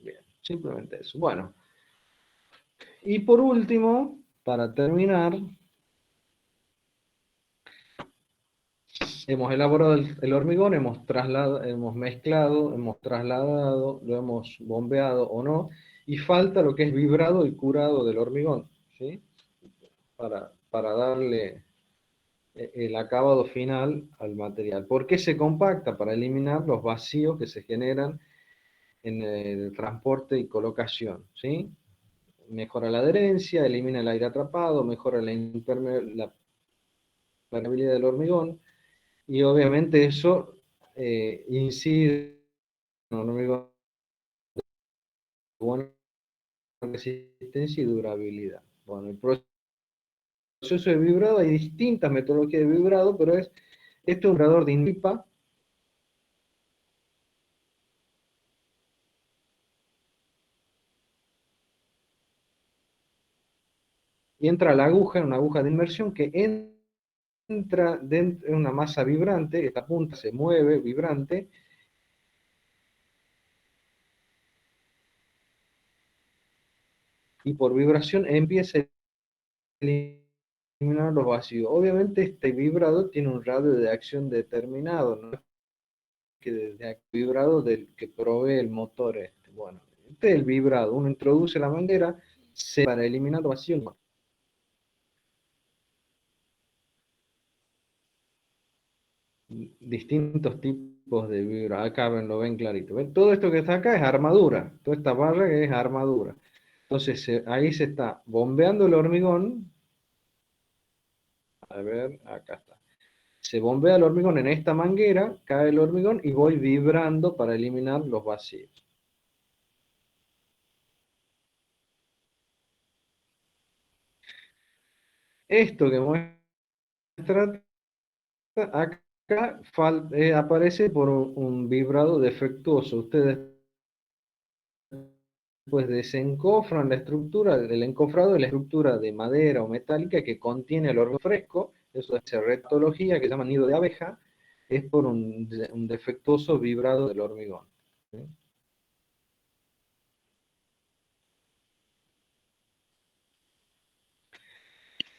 bien, simplemente eso. Bueno, y por último, para terminar, hemos elaborado el hormigón, hemos mezclado, hemos trasladado, lo hemos bombeado o no, y falta lo que es vibrado y curado del hormigón, ¿sí? Para darle el acabado final al material. ¿Por qué se compacta? Para eliminar los vacíos que se generan en el transporte y colocación, ¿sí? Mejora la adherencia, elimina el aire atrapado, mejora la permeabilidad del hormigón, y obviamente eso incide en un hormigón de buena resistencia y durabilidad. Bueno, el proceso de vibrado, hay distintas metodologías de vibrado, pero este es un vibrador de INRIPA, y entra la aguja, una aguja de inmersión que entra dentro de una masa vibrante, esta punta se mueve vibrante, y por vibración empieza a eliminar los vacíos. Obviamente este vibrado tiene un radio de acción determinado, no es que desde vibrado del que provee el motor este. Bueno, este es el vibrado, uno introduce la manguera para eliminar los vacíos. Distintos tipos tipos de vibradores. Acá lo ven clarito. ¿Ven? Todo esto que está acá es armadura. Toda esta barra que es armadura. Entonces ahí se está bombeando el hormigón. A ver, acá está. Se bombea el hormigón en esta manguera, cae el hormigón y voy vibrando para eliminar los vacíos. Esto que muestra acá aparece por un vibrado defectuoso. Ustedes pues desencofran la estructura, el encofrado es la estructura de madera o metálica que contiene el hormigón fresco. Eso es retología, que se llama nido de abeja, es por un defectuoso vibrado del hormigón. ¿Sí?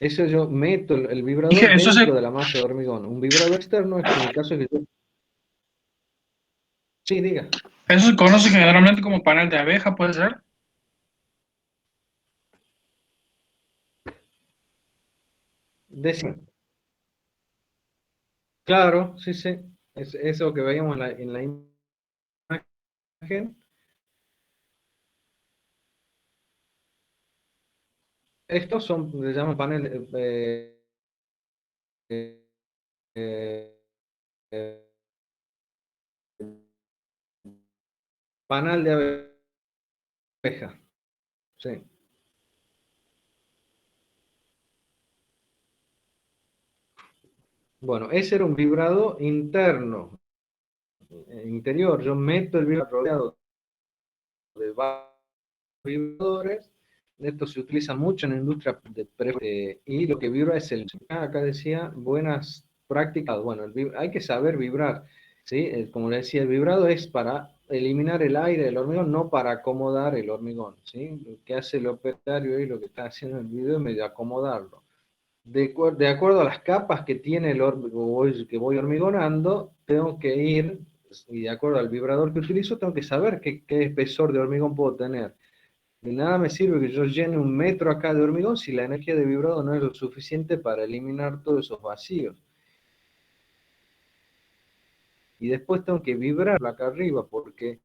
Eso yo meto el vibrador Dije, eso dentro se, de la masa de hormigón. Un vibrador externo es en el caso que yo... Sí, diga. eso se conoce generalmente como panel de abeja, ¿puede ser? Decime. Claro, sí, sí. Es eso que veíamos en la imagen. Estos son, se llaman panel, eh, eh, panal de abeja. Sí. Bueno, ese era un vibrado interno, interior. Yo meto el vibrador rodeado de varios vibradores. Esto se utiliza mucho en la industria y lo que vibra es el... Acá decía, buenas prácticas. Bueno, hay que saber vibrar. ¿Sí? Como le decía, el vibrado es para eliminar el aire del hormigón, no para acomodar el hormigón. ¿Sí? Lo que hace el operario y lo que está haciendo en el video es medio acomodarlo. De acuerdo a las capas que tiene que voy hormigonando, tengo que ir, y de acuerdo al vibrador que utilizo, tengo que saber qué espesor de hormigón puedo tener. De nada me sirve que yo llene 1 metro acá de hormigón si la energía de vibrado no es lo suficiente para eliminar todos esos vacíos. Y después tengo que vibrarlo acá arriba, porque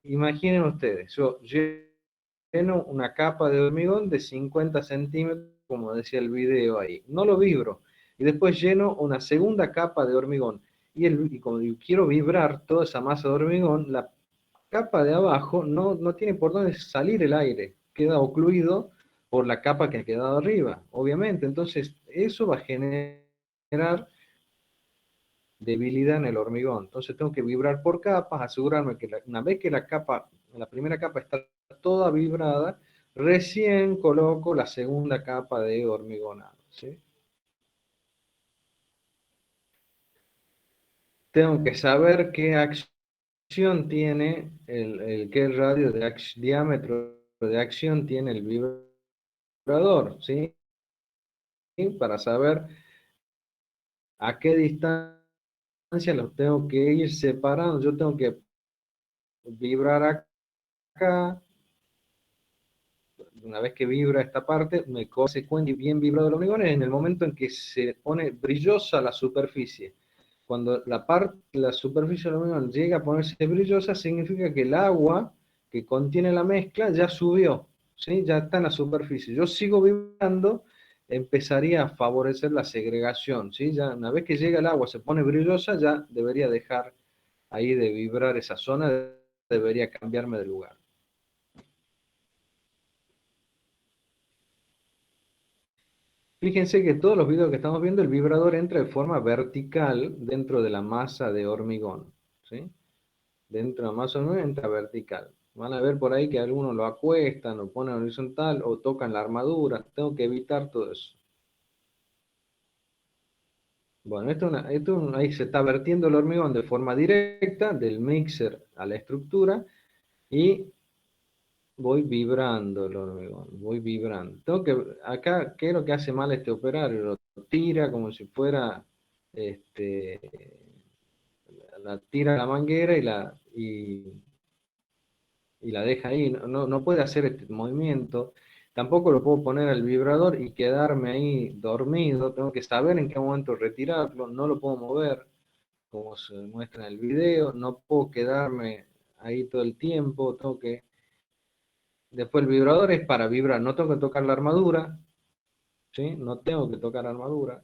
imaginen ustedes, yo lleno una capa de hormigón de 50 centímetros, como decía el video ahí, no lo vibro, y después lleno una segunda capa de hormigón, y como yo quiero vibrar toda esa masa de hormigón, la capa de abajo no tiene por dónde salir el aire, queda ocluido por la capa que ha quedado arriba, obviamente. Entonces, eso va a generar debilidad en el hormigón. Entonces, tengo que vibrar por capas, asegurarme que una vez que la primera capa está toda vibrada, recién coloco la segunda capa de hormigonado. ¿Sí? Tengo que saber qué acción tiene, qué radio de diámetro de acción tiene el vibrador, ¿sí? Para saber a qué distancia los tengo que ir separando. Yo tengo que vibrar acá. Una vez que vibra esta parte, me corre bien vibrado el hormigón en el momento en que se pone brillosa la superficie. Cuando la superficie del hormigón llega a ponerse brillosa, significa que el agua que contiene la mezcla ya subió, ¿sí? Ya está en la superficie. Yo sigo vibrando, empezaría a favorecer la segregación, ¿sí? Ya una vez que llega el agua, se pone brillosa, ya debería dejar ahí de vibrar esa zona, debería cambiarme de lugar. Fíjense que todos los videos que estamos viendo, el vibrador entra de forma vertical dentro de la masa de hormigón, ¿sí? Dentro de la masa de hormigón entra vertical. Van a ver por ahí que algunos lo acuestan, lo ponen horizontal o tocan la armadura. Tengo que evitar todo eso. Bueno, ahí se está vertiendo el hormigón de forma directa del mixer a la estructura y voy vibrando el hormigón, voy vibrando. Acá, ¿qué es lo que hace mal este operario? Lo tira como si fuera, la tira a la manguera y la deja ahí. No puede hacer este movimiento. Tampoco lo puedo poner al vibrador y quedarme ahí dormido. Tengo que saber en qué momento retirarlo. No lo puedo mover. como se muestra en el video, no puedo quedarme ahí todo el tiempo, tengo que... Después el vibrador es para vibrar, no tengo que tocar la armadura, ¿sí? No tengo que tocar la armadura.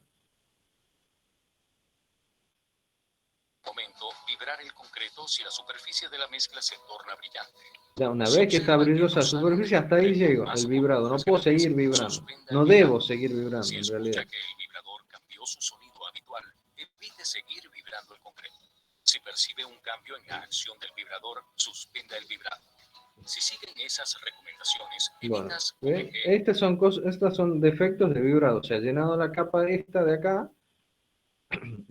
Momento, vibrar el concreto si la superficie de la mezcla se torna brillante. Ya una vez que está brillosa la superficie, hasta ahí llego, el vibrado. No puedo seguir vibrando. No debo seguir vibrando, Si en escucha realidad. que el vibrador cambió su sonido habitual, evite seguir vibrando el concreto. Si percibe un cambio en la acción del vibrador, suspenda el vibrado. Si siguen esas recomendaciones, Bueno, evitas ¿ve? que Estas son defectos de vibrado. Se ha llenado la capa esta de acá,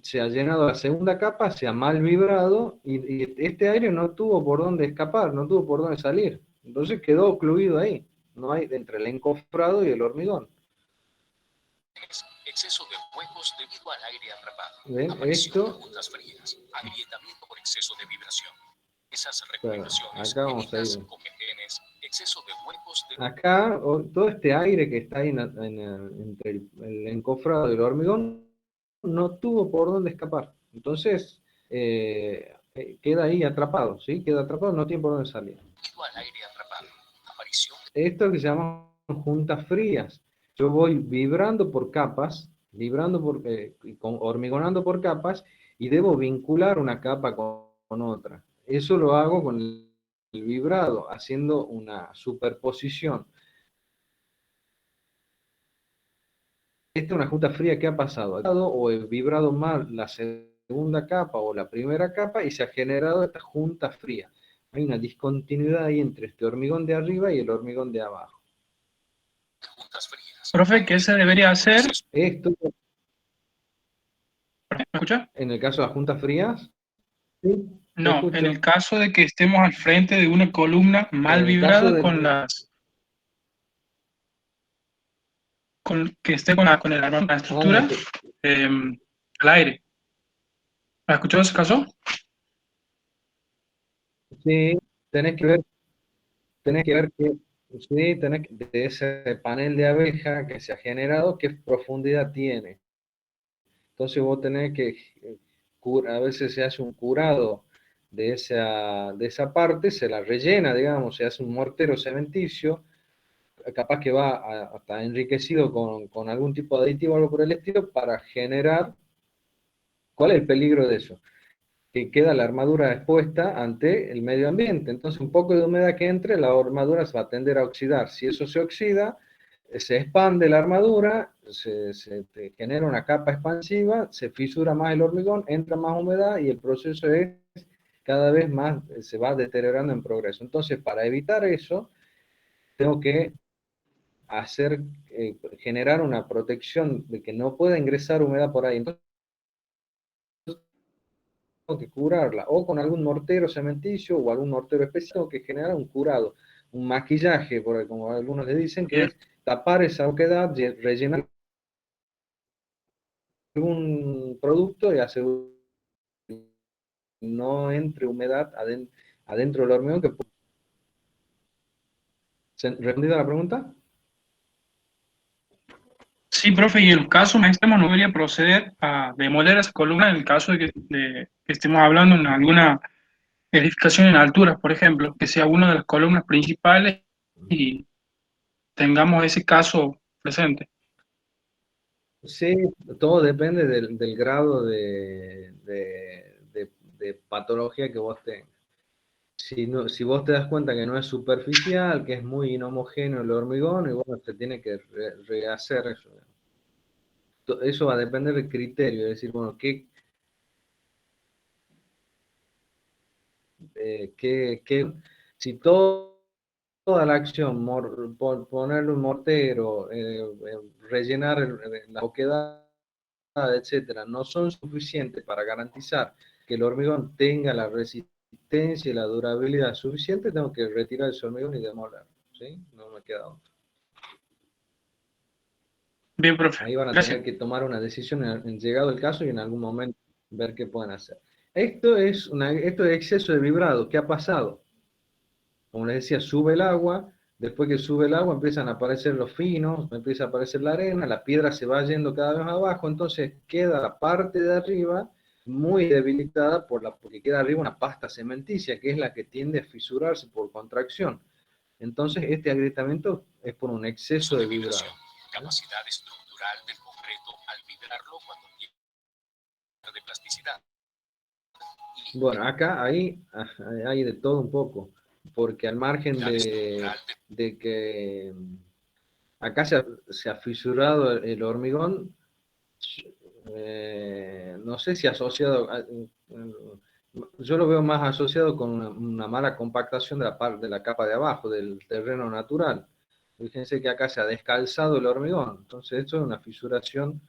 se ha llenado la segunda capa, se ha mal vibrado y este aire no tuvo por dónde escapar, no tuvo por dónde salir. Entonces quedó ocluido ahí. No hay entre el encofrado y el hormigón. exceso de huecos debido al aire atrapado. ¿Ven? Aparición de Esto, puntas frías, agrietamiento por exceso de vibración. Esas claro, recomendaciones acá vamos a evitas ir. cometenes, exceso de huecos de Acá, todo este aire que está ahí entre el encofrado y el hormigón, no tuvo por dónde escapar. Entonces, queda ahí atrapado, ¿sí? Queda atrapado, no tiene por dónde salir. debido al aire atrapado. Aparición Esto que se llaman juntas frías. Yo voy vibrando por capas, hormigonando por capas, y debo vincular una capa con otra. Eso lo hago con el vibrado, haciendo una superposición. Esta es una junta fría que ha pasado, o he vibrado mal la segunda capa o la primera capa y se ha generado esta junta fría. Hay una discontinuidad ahí entre este hormigón de arriba y el hormigón de abajo. de juntas frías. Profe, ¿qué se debería hacer? Esto, ¿Me escucha? en el caso de las juntas frías, sí, te No, escucho. en el caso de que estemos al frente de una columna mal En el caso vibrada del- que esté con la estructura al aire. ¿Has escuchado ese caso? Sí, tenés que ver que, sí, de ese panel de abeja que se ha generado, qué profundidad tiene. Entonces vos tenés que, a veces se hace un curado de esa parte, se la rellena, digamos, se hace un mortero cementicio, capaz que va hasta enriquecido con algún tipo de aditivo o algo por el estilo, para generar, ¿cuál es el peligro de eso? Que queda la armadura expuesta ante el medio ambiente. Entonces, un poco de humedad que entre, la armadura se va a tender a oxidar. Si eso se oxida, se expande la armadura, se te genera una capa expansiva, se fisura más el hormigón, entra más humedad y el proceso es cada vez más, se va deteriorando en progreso. Entonces, para evitar eso, tengo que generar una protección de que no pueda ingresar humedad por ahí. Entonces, tengo que curarla, o con algún mortero cementicio o algún mortero especial que genera un curado, un maquillaje, como algunos le dicen, que es tapar esa oquedad, rellenar algún producto y hacer no entre humedad adentro del hormigón. ¿Respondida la pregunta? Sí, profe, y el caso más extremo no debería proceder a demoler esa columna en el caso de que estemos hablando en alguna edificación en altura, por ejemplo, que sea una de las columnas principales y tengamos ese caso presente. Sí, todo depende del grado de patología que vos tengas. Si vos te das cuenta que no es superficial, que es muy inhomogéneo el hormigón, y bueno, se tiene que rehacer eso. Eso va a depender del criterio, es decir, bueno, si toda la acción, ponerle un mortero, rellenar la oquedad, etcétera, no son suficientes para garantizar que el hormigón tenga la resistencia y la durabilidad suficiente, tengo que retirar ese hormigón y demolerlo, ¿sí? No me queda otra. Bien, profe. Ahí van a Gracias. tener que tomar una decisión en llegado el caso y en algún momento ver qué pueden hacer. Esto es exceso de vibrado. ¿Qué ha pasado? Como les decía, sube el agua, después que sube el agua empiezan a aparecer los finos, empieza a aparecer la arena, la piedra se va yendo cada vez más abajo, entonces queda la parte de arriba muy debilitada porque queda arriba una pasta cementicia, que es la que tiende a fisurarse por contracción. Entonces, este agrietamiento es por un exceso de vibrado. Capacidad estructural del concreto al vibrarlo cuando pierde plasticidad. Bueno, acá hay de todo un poco, porque al margen de que acá se ha fisurado el hormigón, no sé si asociado, yo lo veo más asociado con una mala compactación de la capa de abajo, del terreno natural. Fíjense que acá se ha descalzado el hormigón, entonces esto es una fisuración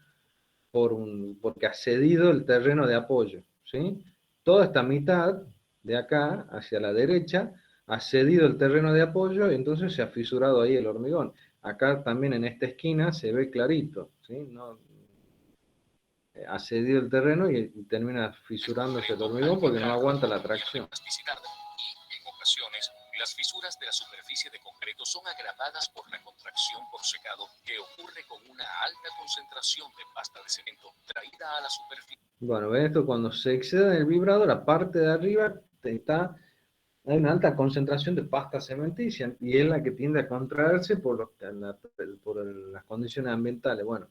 porque ha cedido el terreno de apoyo, ¿sí? Toda esta mitad de acá, hacia la derecha, ha cedido el terreno de apoyo y entonces se ha fisurado ahí el hormigón. Acá también en esta esquina se ve clarito, ¿sí? Ha cedido el terreno y termina fisurándose el hormigón porque no aguanta la tracción. Y, en ocasiones, las fisuras de la superficie de concreto son agravadas por la contracción por secado que ocurre con una alta concentración de pasta de cemento traída a la superficie. Bueno, ven esto, cuando se excede en el vibrado, la parte de arriba hay una alta concentración de pasta cementicia y es la que tiende a contraerse por las condiciones ambientales. Bueno,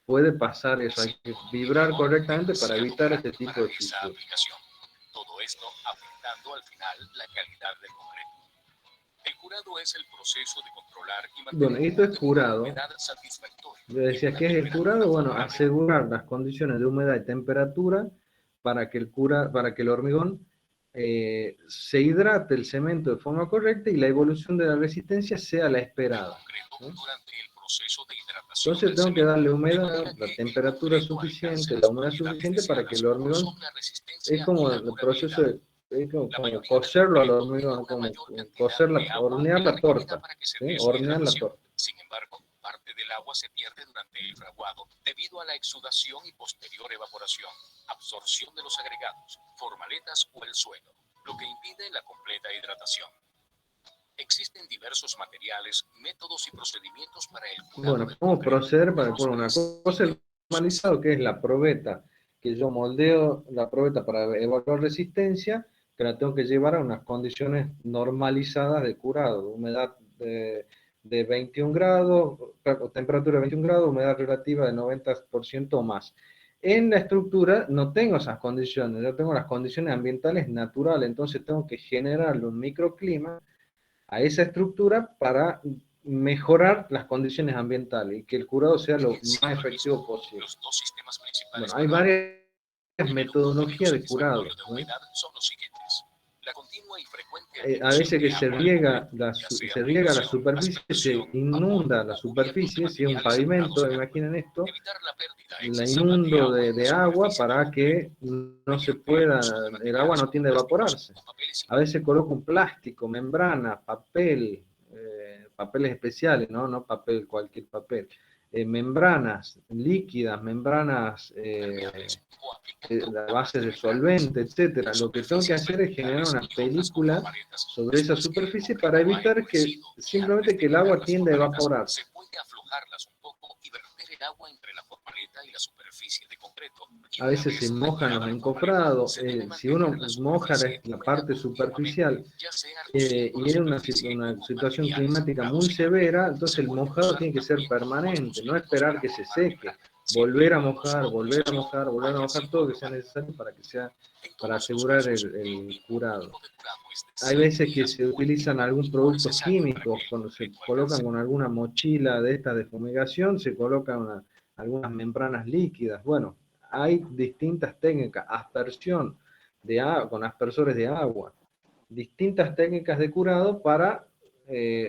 puede pasar eso, hay que vibrar correctamente para evitar este tipo de fisuras. Todo esto afectando al final la calidad del concreto. El curado es el proceso de controlar y mantener Bueno, esto es curado. humedad satisfactoria. Yo decía, ¿qué es el curado? Bueno, asegurar las condiciones de humedad y temperatura para que el hormigón se hidrate el cemento de forma correcta y la evolución de la resistencia sea la esperada. Entonces tengo que darle humedad, la temperatura suficiente, la humedad suficiente para que el hormigón, es como el proceso es como cocerlo al hormigón, como hornear la torta, ¿sí? Hornear la torta. Sin embargo, parte del agua se pierde durante el fraguado debido a la exudación y posterior evaporación, absorción de los agregados, formaletas o el suelo, lo que impide la completa hidratación. Existen diversos materiales, métodos y procedimientos para el curado. Bueno, ¿cómo proceder para el curado? Una cosa es el normalizado, que es la probeta, que yo moldeo la probeta para evaluar resistencia, que la tengo que llevar a unas condiciones normalizadas de curado, humedad de 21 grados, temperatura de 21 grados, humedad relativa de 90% o más. En la estructura no tengo esas condiciones, yo tengo las condiciones ambientales naturales, entonces tengo que generarle un microclima a esa estructura para mejorar las condiciones ambientales y que el curado sea lo más efectivo posible. Los dos sistemas principales Bueno, hay varias metodologías de curado, ¿no? son los siguientes. La continua y frecuente A veces que se riega la superficie, se inunda la superficie, si es un pavimento, imaginen esto, la inundo de agua para que no se pueda, el agua no tiende a evaporarse. A veces coloco un plástico, membrana, papel, papeles especiales, no papel, cualquier papel, membranas líquidas, membranas a base de solvente, etcétera. Lo que tengo que hacer es generar una película sobre esa superficie para evitar que simplemente que el agua tienda a evaporarse. Se puede aflojarlas un poco y verter el agua entre la formaleta y la superficie de concreto. A veces se mojan los encofrados, si uno moja la parte superficial y es una situación climática muy severa, entonces el mojado tiene que ser permanente, no esperar que se seque, volver a mojar, volver a mojar, volver a mojar todo lo que sea necesario para asegurar el curado. Hay veces que se utilizan algún producto químico, cuando se colocan con alguna mochila de esta de fumigación, se colocan algunas membranas líquidas. Bueno, hay distintas técnicas, aspersión de agua, con aspersores de agua, distintas técnicas de curado para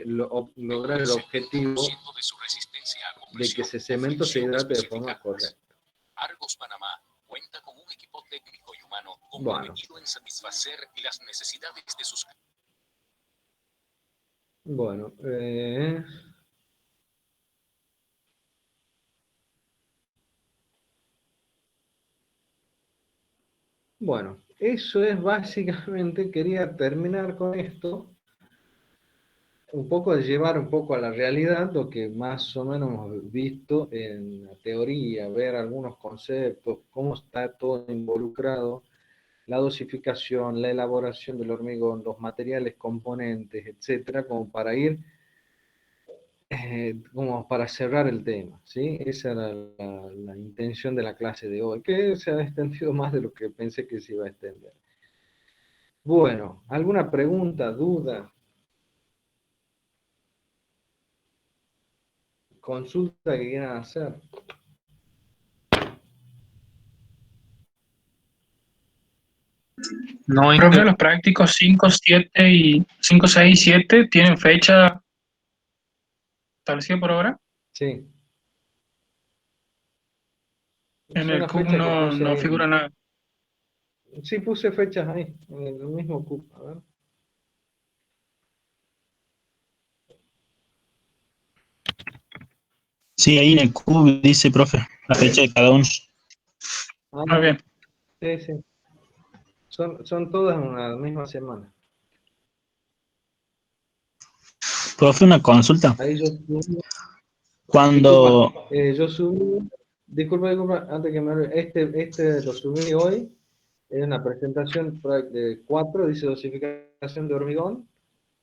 lograr el objetivo de que ese cemento se hidrate de forma correcta. Argos Panamá cuenta con un equipo técnico y humano comprometido en satisfacer las necesidades de sus... Bueno, bueno, eso es básicamente, quería terminar con esto. un poco de llevar un poco a la realidad lo que más o menos hemos visto en la teoría, ver algunos conceptos, cómo está todo involucrado, la dosificación, la elaboración del hormigón, los materiales componentes, etcétera, como para ir, como para cerrar el tema, ¿sí? Esa era la intención de la clase de hoy, que se ha extendido más de lo que pensé que se iba a extender. Bueno, ¿alguna pregunta, duda, consulta que quieran hacer? No, Profe, los prácticos 5, 7 y 5, 6 y 7 tienen fecha establecida por ahora. Sí. En Son el las CUP fechas que no, puse no ahí. figura nada. Sí, puse fechas ahí, en el mismo CUP. A ver. Sí, ahí en el CUB dice, profe, la fecha de cada uno. Muy bien. Sí, sí. Son todas en la misma semana. Profe, una consulta. Ahí yo subí, Cuando, yo subí, disculpa, antes que me olvide, este lo subí hoy, es una presentación de 4, dice dosificación de hormigón,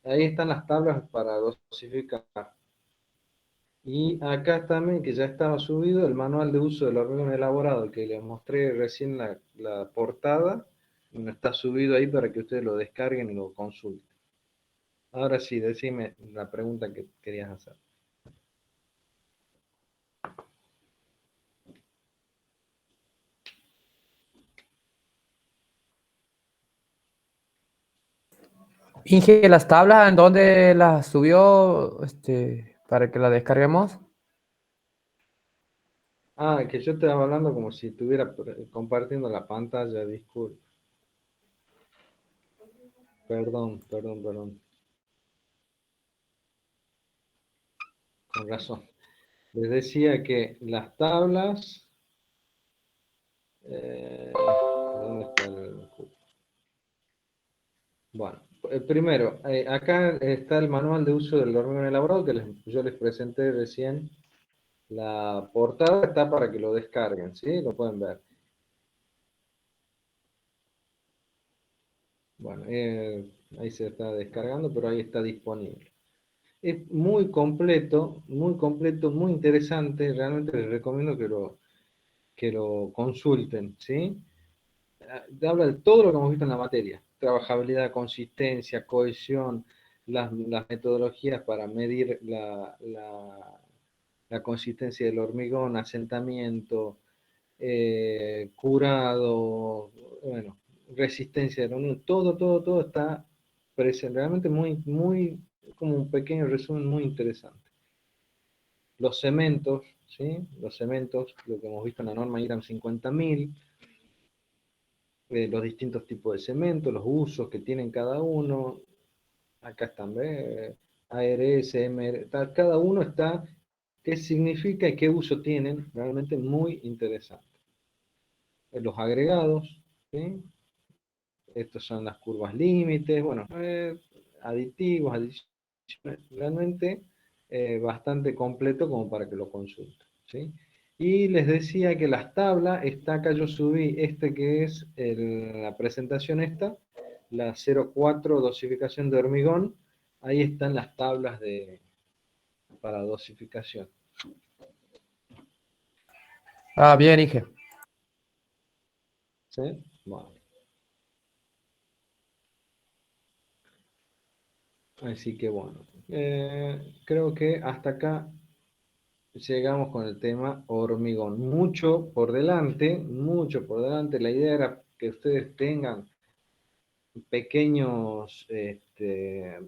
ahí están las tablas para dosificar. Y acá también, que ya estaba subido, el manual de uso del hormigón elaborado, que les mostré recién la portada, está subido ahí para que ustedes lo descarguen y lo consulten. Ahora sí, decime la pregunta que querías hacer. Inge, las tablas, ¿en dónde las subió para que las descarguemos? Ah, que yo estaba hablando como si estuviera compartiendo la pantalla, disculpe. Perdón. Con razón. Les decía que las tablas... ¿dónde está el CUP? Bueno, primero, acá está el manual de uso del hormigón elaborado que yo les presenté recién. La portada está para que lo descarguen, ¿sí? Lo pueden ver. Bueno, ahí se está descargando, pero ahí está disponible. Es muy completo, muy interesante. Realmente les recomiendo que lo consulten, ¿sí? Habla de todo lo que hemos visto en la materia. Trabajabilidad, consistencia, cohesión, las metodologías para medir la consistencia del hormigón, asentamiento, curado, bueno, resistencia del hormigón, todo está presente. Realmente como un pequeño resumen muy interesante. Los cementos, ¿sí? Los cementos, lo que hemos visto en la norma IRAM 50.000, los distintos tipos de cemento, los usos que tienen cada uno. Acá están, ¿ves? ARS, MR, cada uno está, qué significa y qué uso tienen, realmente muy interesante. Los agregados, ¿sí? Estos son las curvas límites, bueno, aditivos, adiciones, realmente bastante completo como para que lo consulten, ¿sí? Y les decía que las tablas, está acá yo subí que es la presentación esta, la 04 dosificación de hormigón, ahí están las tablas para dosificación. Ah, bien, Inge. ¿Sí? Bueno. Así que bueno, creo que hasta acá llegamos con el tema hormigón. Mucho por delante. La idea era que ustedes tengan pequeños,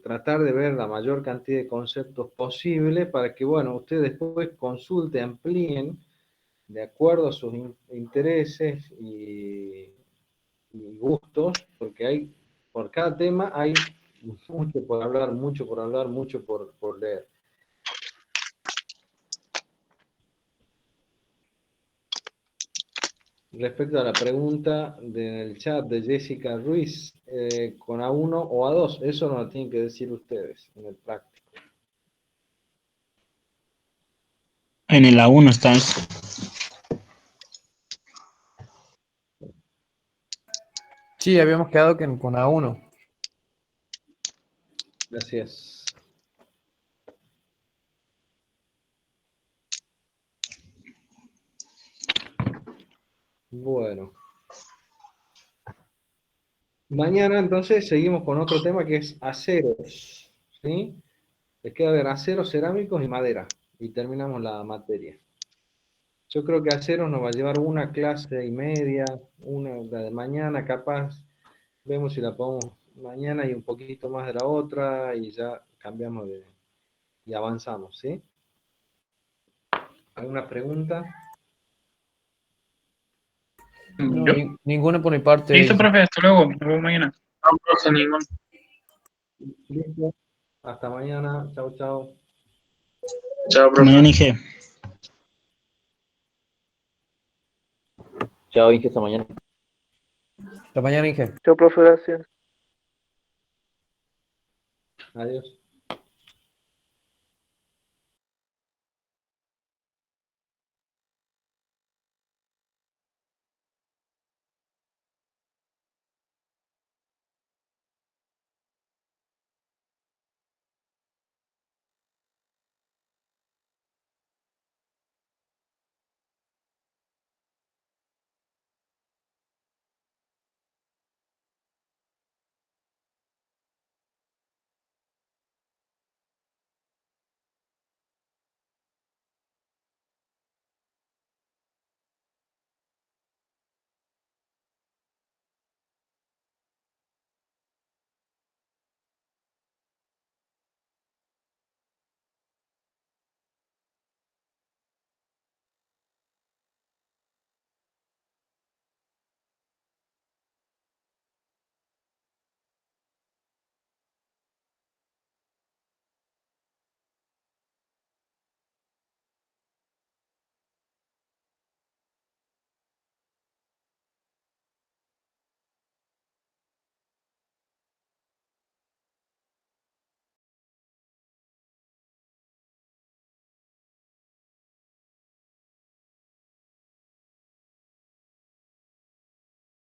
tratar de ver la mayor cantidad de conceptos posible para que, bueno, ustedes después consulten, amplíen de acuerdo a sus intereses y gustos, porque por cada tema hay mucho por hablar, mucho por leer. respecto a la pregunta del chat de Jessica Ruiz, con A1 o A2, eso no lo tienen que decir ustedes en el práctico. En el A1 está eso. Sí, habíamos quedado con A1. Gracias. Bueno. Mañana entonces seguimos con otro tema que es aceros. ¿Sí? Les queda ver aceros, cerámicos y madera. Y terminamos la materia. Yo creo que aceros nos va a llevar una clase y media, la de mañana capaz. Vemos si la podemos mañana y un poquito más de la otra y ya cambiamos y avanzamos, ¿sí? ¿Alguna pregunta? No, ¿Yo? ninguna por mi parte. Listo, profe, hasta luego. Nos vemos mañana. No, profe, ningún. Listo. Hasta mañana. Chau, chau. Chao, profe. Mañana, Inge. Chao, Inge, hasta mañana. Hasta mañana, Inge. Chao, profe, gracias. Adiós.